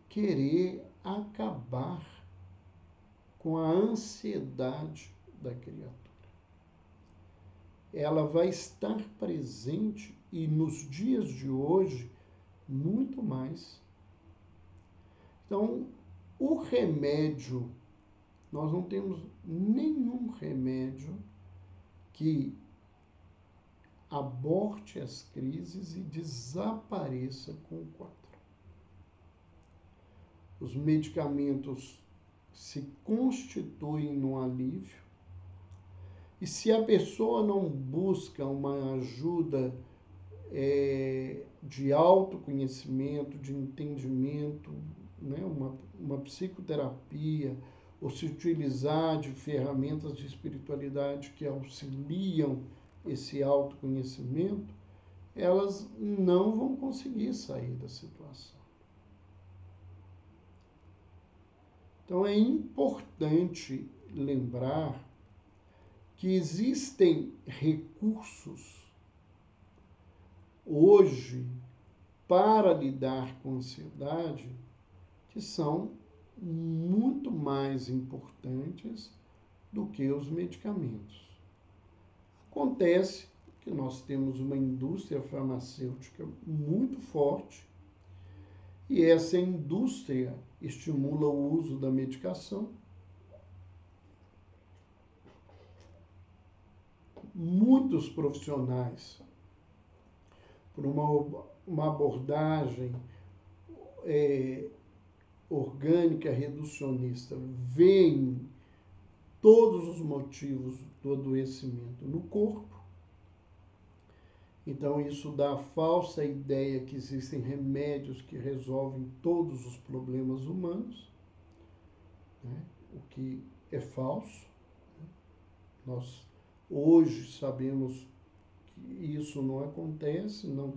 querer acabar com a ansiedade da criatura. Ela vai estar presente e nos dias de hoje muito mais. Então, o remédio, nós não temos nenhum remédio que aborte as crises e desapareça com o quadro. Os medicamentos se constituem num alívio, e se a pessoa não busca uma ajuda de autoconhecimento, de entendimento, né, uma psicoterapia, ou se utilizar de ferramentas de espiritualidade que auxiliam esse autoconhecimento, elas não vão conseguir sair da situação. Então é importante lembrar que existem recursos hoje para lidar com a ansiedade que são muito mais importantes do que os medicamentos. Acontece que nós temos uma indústria farmacêutica muito forte e essa indústria estimula o uso da medicação. Muitos profissionais, por uma abordagem orgânica reducionista, veem todos os motivos do adoecimento no corpo. Então, isso dá a falsa ideia que existem remédios que resolvem todos os problemas humanos, né? O que é falso. Nós hoje sabemos que isso não acontece, não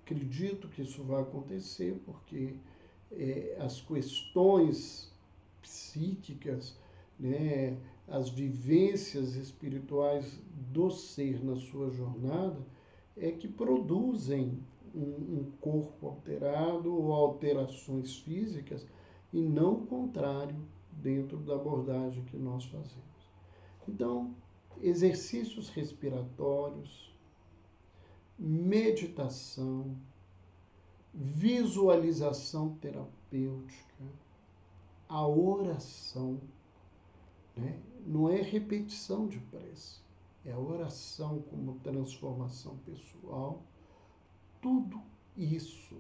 acredito que isso vai acontecer, porque as questões psíquicas, né, as vivências espirituais do ser na sua jornada, que produzem um corpo alterado ou alterações físicas, e não o contrário dentro da abordagem que nós fazemos. Então, exercícios respiratórios, meditação, visualização terapêutica, a oração, né? Não é repetição de prece, é a oração como transformação pessoal. Tudo isso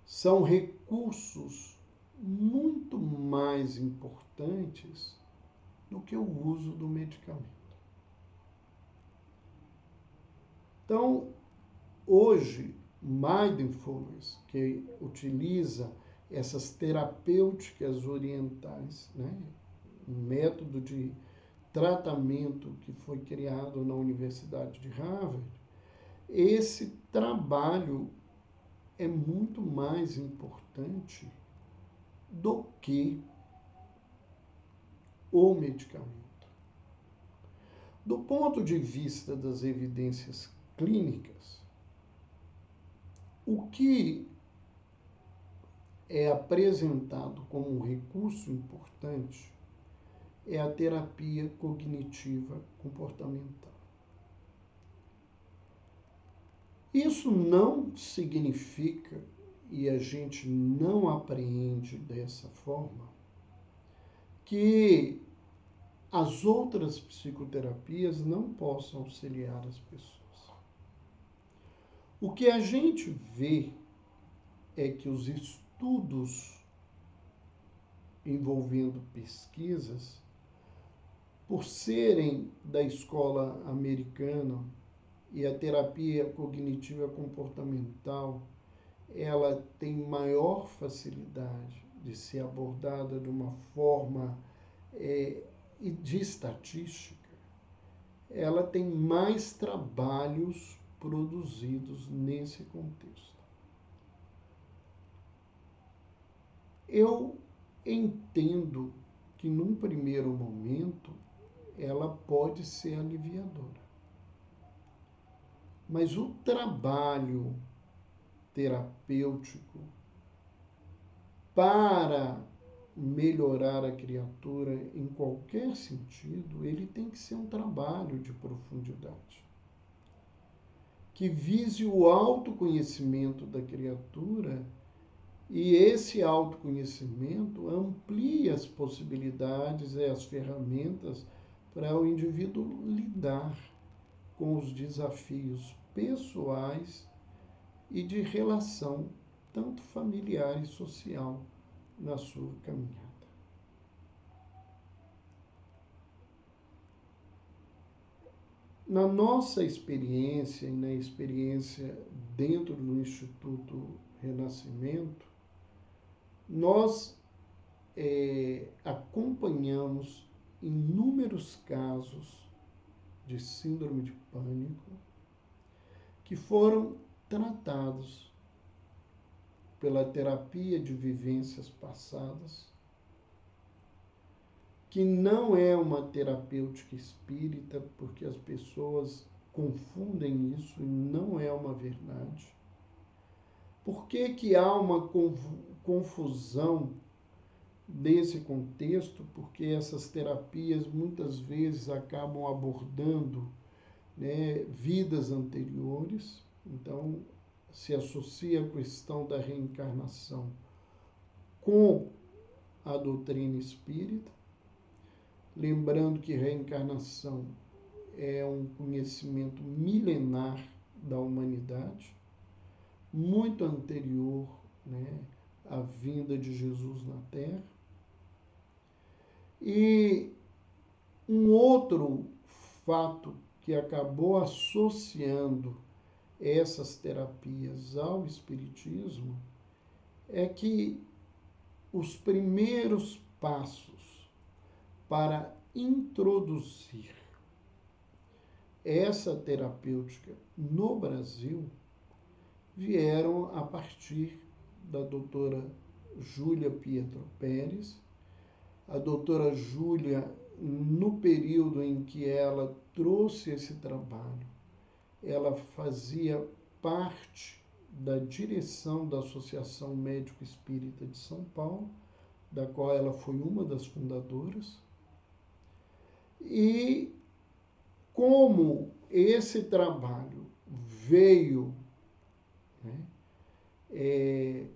são recursos muito mais importantes do que o uso do medicamento. Então, hoje, Mindfulness, que utiliza essas terapêuticas orientais, né, um método de tratamento que foi criado na Universidade de Harvard, esse trabalho é muito mais importante do que o medicamento. Do ponto de vista das evidências clínicas, o que é apresentado como um recurso importante é a terapia cognitiva comportamental. Isso não significa, e a gente não apreende dessa forma, que as outras psicoterapias não possam auxiliar as pessoas. O que a gente vê é que os estudos envolvendo pesquisas, por serem da escola americana, e a terapia cognitiva comportamental, ela tem maior facilidade de ser abordada de uma forma de estatística, ela tem mais trabalhos produzidos nesse contexto. Eu entendo que num primeiro momento ela pode ser aliviadora. Mas o trabalho terapêutico para melhorar a criatura em qualquer sentido, ele tem que ser um trabalho de profundidade, que vise o autoconhecimento da criatura, e esse autoconhecimento amplia as possibilidades e as ferramentas para o indivíduo lidar com os desafios pessoais e de relação, tanto familiar e social, na sua caminhada. Na nossa experiência e na experiência dentro do Instituto Renascimento, nós acompanhamos inúmeros casos de síndrome de pânico que foram tratados pela terapia de vivências passadas, que não é uma terapêutica espírita, porque as pessoas confundem isso e não é uma verdade. Por que há uma confusão nesse contexto? Porque essas terapias muitas vezes acabam abordando, né, vidas anteriores. Então, se associa a questão da reencarnação com a doutrina espírita, lembrando que reencarnação é um conhecimento milenar da humanidade, muito anterior, né, à vinda de Jesus na Terra. E um outro fato que acabou associando essas terapias ao espiritismo é que os primeiros passos para introduzir essa terapêutica no Brasil vieram a partir da doutora Júlia Pietro Pérez. A doutora Júlia, no período em que ela trouxe esse trabalho, ela fazia parte da direção da Associação Médico Espírita de São Paulo, da qual ela foi uma das fundadoras. E como esse trabalho veio, né,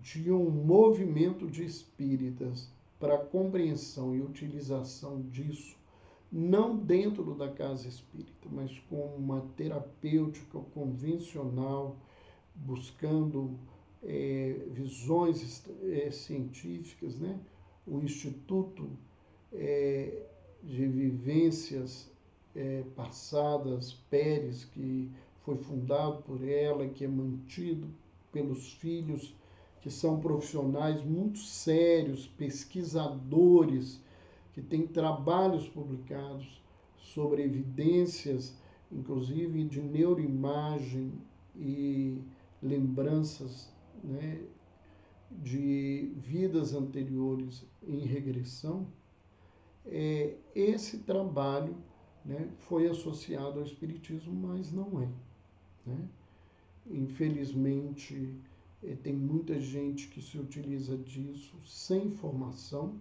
de um movimento de espíritas para a compreensão e utilização disso, não dentro da casa espírita, mas como uma terapêutica convencional, buscando visões científicas, né? O Instituto de Vivências Passadas, Pérez, que foi fundado por ela, que é mantido pelos filhos, que são profissionais muito sérios, pesquisadores, que têm trabalhos publicados sobre evidências, inclusive de neuroimagem e lembranças, né, de vidas anteriores em regressão. Esse trabalho, né, foi associado ao espiritismo, mas não é, né? Infelizmente, tem muita gente que se utiliza disso sem formação,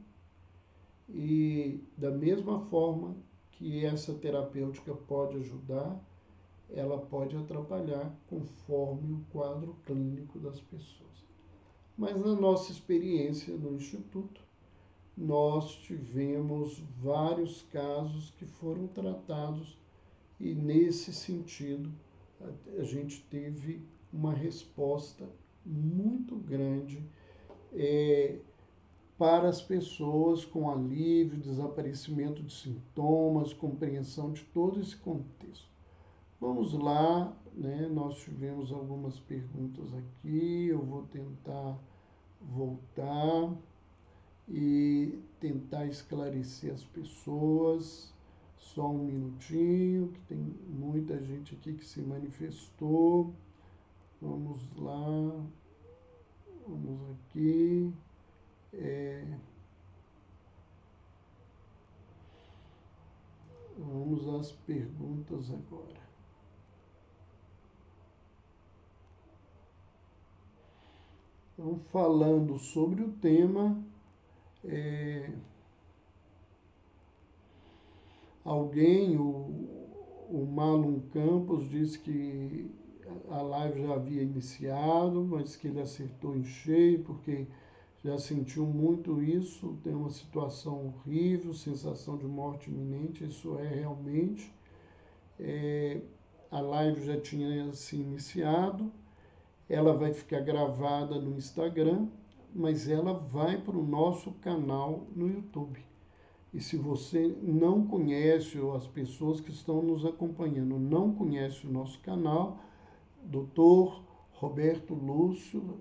e da mesma forma que essa terapêutica pode ajudar, ela pode atrapalhar conforme o quadro clínico das pessoas. Mas na nossa experiência no Instituto, nós tivemos vários casos que foram tratados e, nesse sentido, a gente teve uma resposta muito grande para as pessoas, com alívio, desaparecimento de sintomas, compreensão de todo esse contexto. Vamos lá, né? Nós tivemos algumas perguntas aqui, eu vou tentar voltar e tentar esclarecer as pessoas. Só um minutinho, que tem muita gente aqui que se manifestou. Vamos lá, vamos aqui. Vamos às perguntas agora. Então, falando sobre o tema, o Marlon Campos, disse que a live já havia iniciado, mas que ele acertou em cheio, porque já sentiu muito isso, tem uma situação horrível, sensação de morte iminente, isso é realmente. A live já tinha se iniciado, ela vai ficar gravada no Instagram, mas ela vai para o nosso canal no YouTube. E se você não conhece, ou as pessoas que estão nos acompanhando não conhecem o nosso canal, Dr. Roberto Lúcio,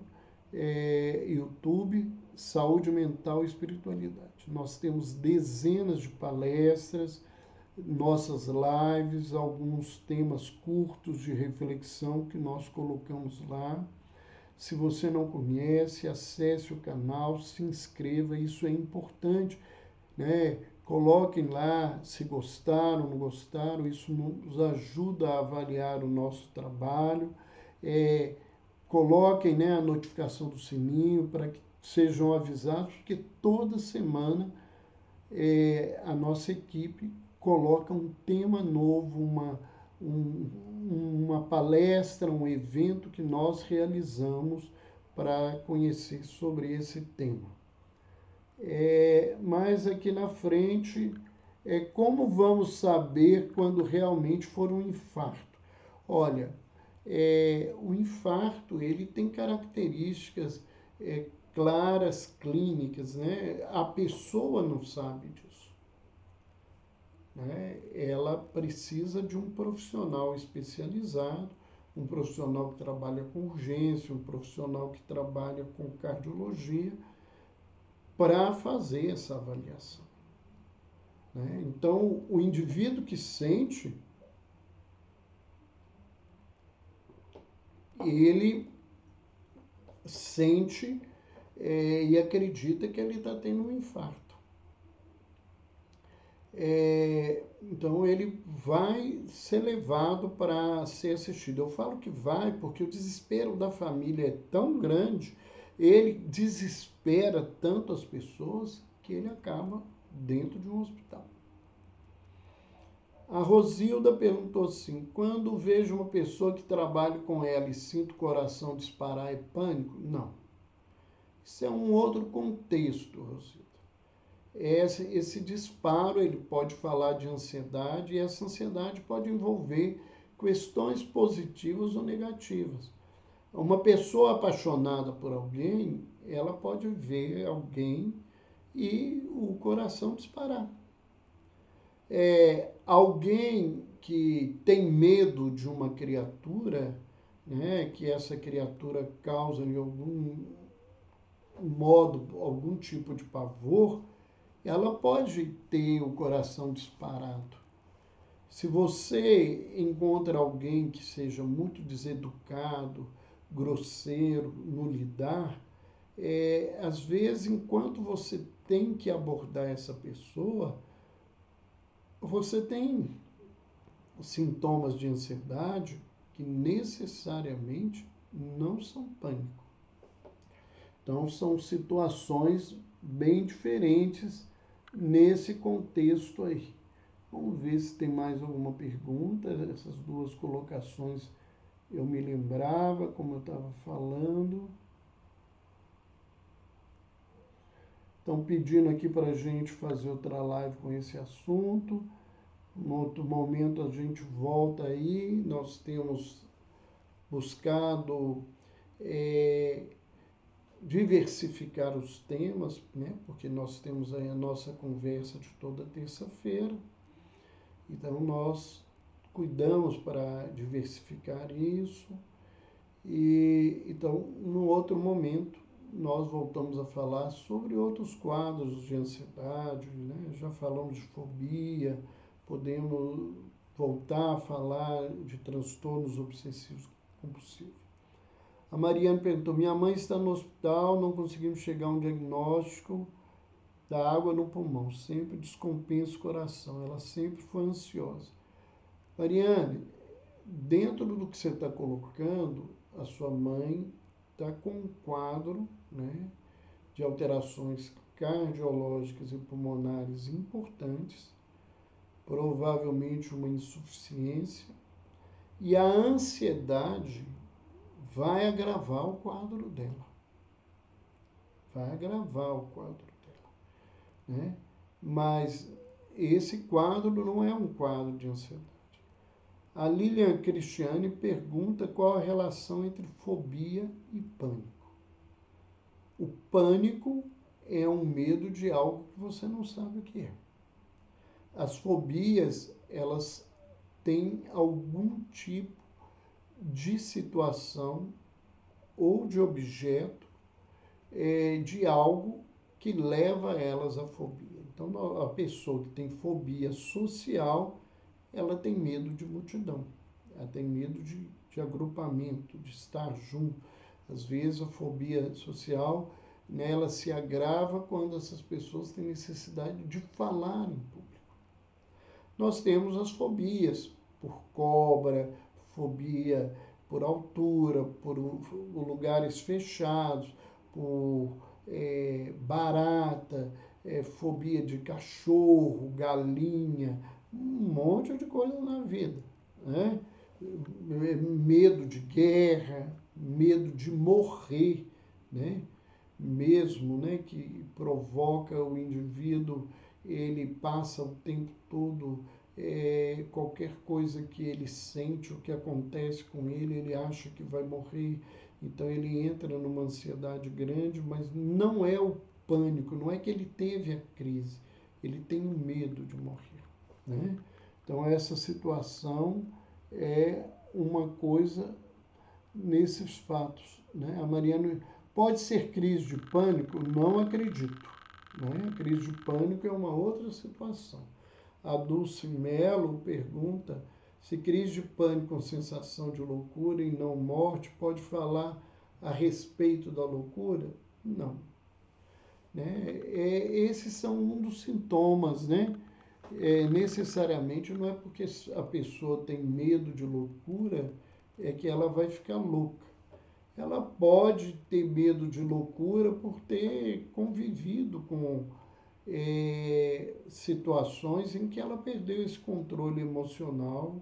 YouTube, Saúde Mental e Espiritualidade. Nós temos dezenas de palestras, nossas lives, alguns temas curtos de reflexão que nós colocamos lá. Se você não conhece, acesse o canal, se inscreva, isso é importante, né? Coloquem lá se gostaram, não gostaram, isso nos ajuda a avaliar o nosso trabalho. Coloquem, né, a notificação do sininho para que sejam avisados, porque toda semana a nossa equipe coloca um tema novo, uma palestra, um evento que nós realizamos para conhecer sobre esse tema. Mas aqui na frente, como vamos saber quando realmente for um infarto? Olha, o infarto ele tem características claras, clínicas, né? A pessoa não sabe disso, né? Ela precisa de um profissional especializado, um profissional que trabalha com urgência, um profissional que trabalha com cardiologia, para fazer essa avaliação, né? Então, o indivíduo que sente, ele sente e acredita que ele está tendo um infarto. Então ele vai ser levado para ser assistido. Eu falo que vai porque o desespero da família é tão grande, ele desespera tanto as pessoas que ele acaba dentro de um hospital. A Rosilda perguntou assim: quando vejo uma pessoa que trabalha com ela e sinto o coração disparar, é pânico? Não. Isso é um outro contexto, Rosilda. Esse disparo, ele pode falar de ansiedade, e essa ansiedade pode envolver questões positivas ou negativas. Uma pessoa apaixonada por alguém, ela pode ver alguém e o coração disparar. Alguém que tem medo de uma criatura, né, que essa criatura causa de algum modo, algum tipo de pavor, ela pode ter o coração disparado. Se você encontra alguém que seja muito deseducado, grosseiro no lidar, às vezes, enquanto você tem que abordar essa pessoa, você tem sintomas de ansiedade que necessariamente não são pânico. Então, são situações bem diferentes nesse contexto aí. Vamos ver se tem mais alguma pergunta. Essas duas colocações eu me lembrava, como eu estava falando. Estão pedindo aqui para a gente fazer outra live com esse assunto. Em outro momento a gente volta aí. Nós temos buscado diversificar os temas, né? Porque nós temos aí a nossa conversa de toda terça-feira. Então, nós cuidamos para diversificar isso. E então, no outro momento, nós voltamos a falar sobre outros quadros de ansiedade, né? Já falamos de fobia, podemos voltar a falar de transtornos obsessivos compulsivos. A Mariana perguntou, minha mãe está no hospital, não conseguimos chegar a um diagnóstico da água no pulmão, sempre descompensa o coração, ela sempre foi ansiosa. Mariane, dentro do que você está colocando, a sua mãe está com um quadro, né, de alterações cardiológicas e pulmonares importantes, provavelmente uma insuficiência, e a ansiedade vai agravar o quadro dela. Vai agravar o quadro dela, né? Mas esse quadro não é um quadro de ansiedade. A Lilian Cristiane pergunta qual a relação entre fobia e pânico. O pânico é um medo de algo que você não sabe o que é. As fobias, elas têm algum tipo de situação ou de objeto, de algo que leva elas à fobia. Então, a pessoa que tem fobia social, ela tem medo de multidão, ela tem medo de agrupamento, de estar junto. Às vezes, a fobia social, né, ela se agrava quando essas pessoas têm necessidade de falar em público. Nós temos as fobias por cobra, fobia por altura, por lugares fechados, por barata, fobia de cachorro, galinha, um monte de coisa na vida, né? Medo de guerra, medo de morrer, né? Mesmo, né, que provoca o indivíduo, ele passa o tempo todo, qualquer coisa que ele sente, o que acontece com ele, ele acha que vai morrer, então ele entra numa ansiedade grande, mas não é o pânico, não é que ele teve a crise, ele tem o medo de morrer, né? Então essa situação é uma coisa nesses fatos, né? A Mariana, pode ser crise de pânico? Não acredito, né? A crise de pânico é uma outra situação. A Dulce Melo pergunta se crise de pânico com sensação de loucura e não morte pode falar a respeito da loucura? Não. Né? Esses são um dos sintomas, né? Necessariamente não é porque a pessoa tem medo de loucura que ela vai ficar louca. Ela pode ter medo de loucura por ter convivido com situações em que ela perdeu esse controle emocional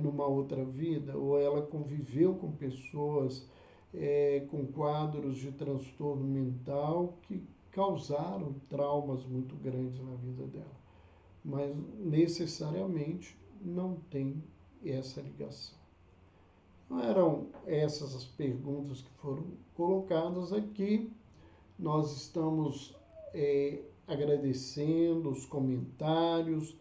numa outra vida, ou ela conviveu com pessoas com quadros de transtorno mental que causaram traumas muito grandes na vida dela. Mas necessariamente não tem essa ligação. Não eram essas as perguntas que foram colocadas aqui. Nós estamos agradecendo os comentários,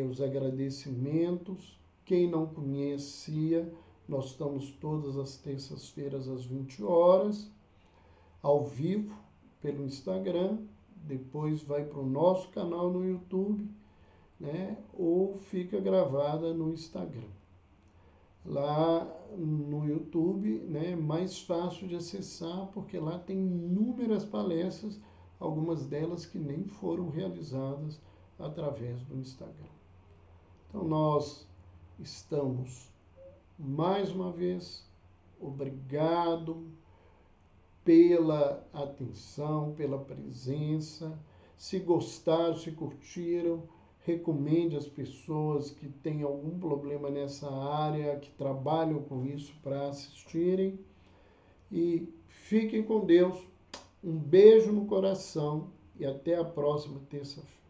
os agradecimentos. Quem não conhecia, nós estamos todas as terças-feiras às 20 horas, ao vivo, pelo Instagram, depois vai para o nosso canal no YouTube, né? Ou fica gravada no Instagram. Lá no YouTube, né, é mais fácil de acessar, porque lá tem inúmeras palestras, algumas delas que nem foram realizadas através do Instagram. Então, nós estamos, mais uma vez, obrigado pela atenção, pela presença. Se gostaram, se curtiram, recomende às pessoas que têm algum problema nessa área, que trabalham com isso, para assistirem. E fiquem com Deus. Um beijo no coração e até a próxima terça-feira.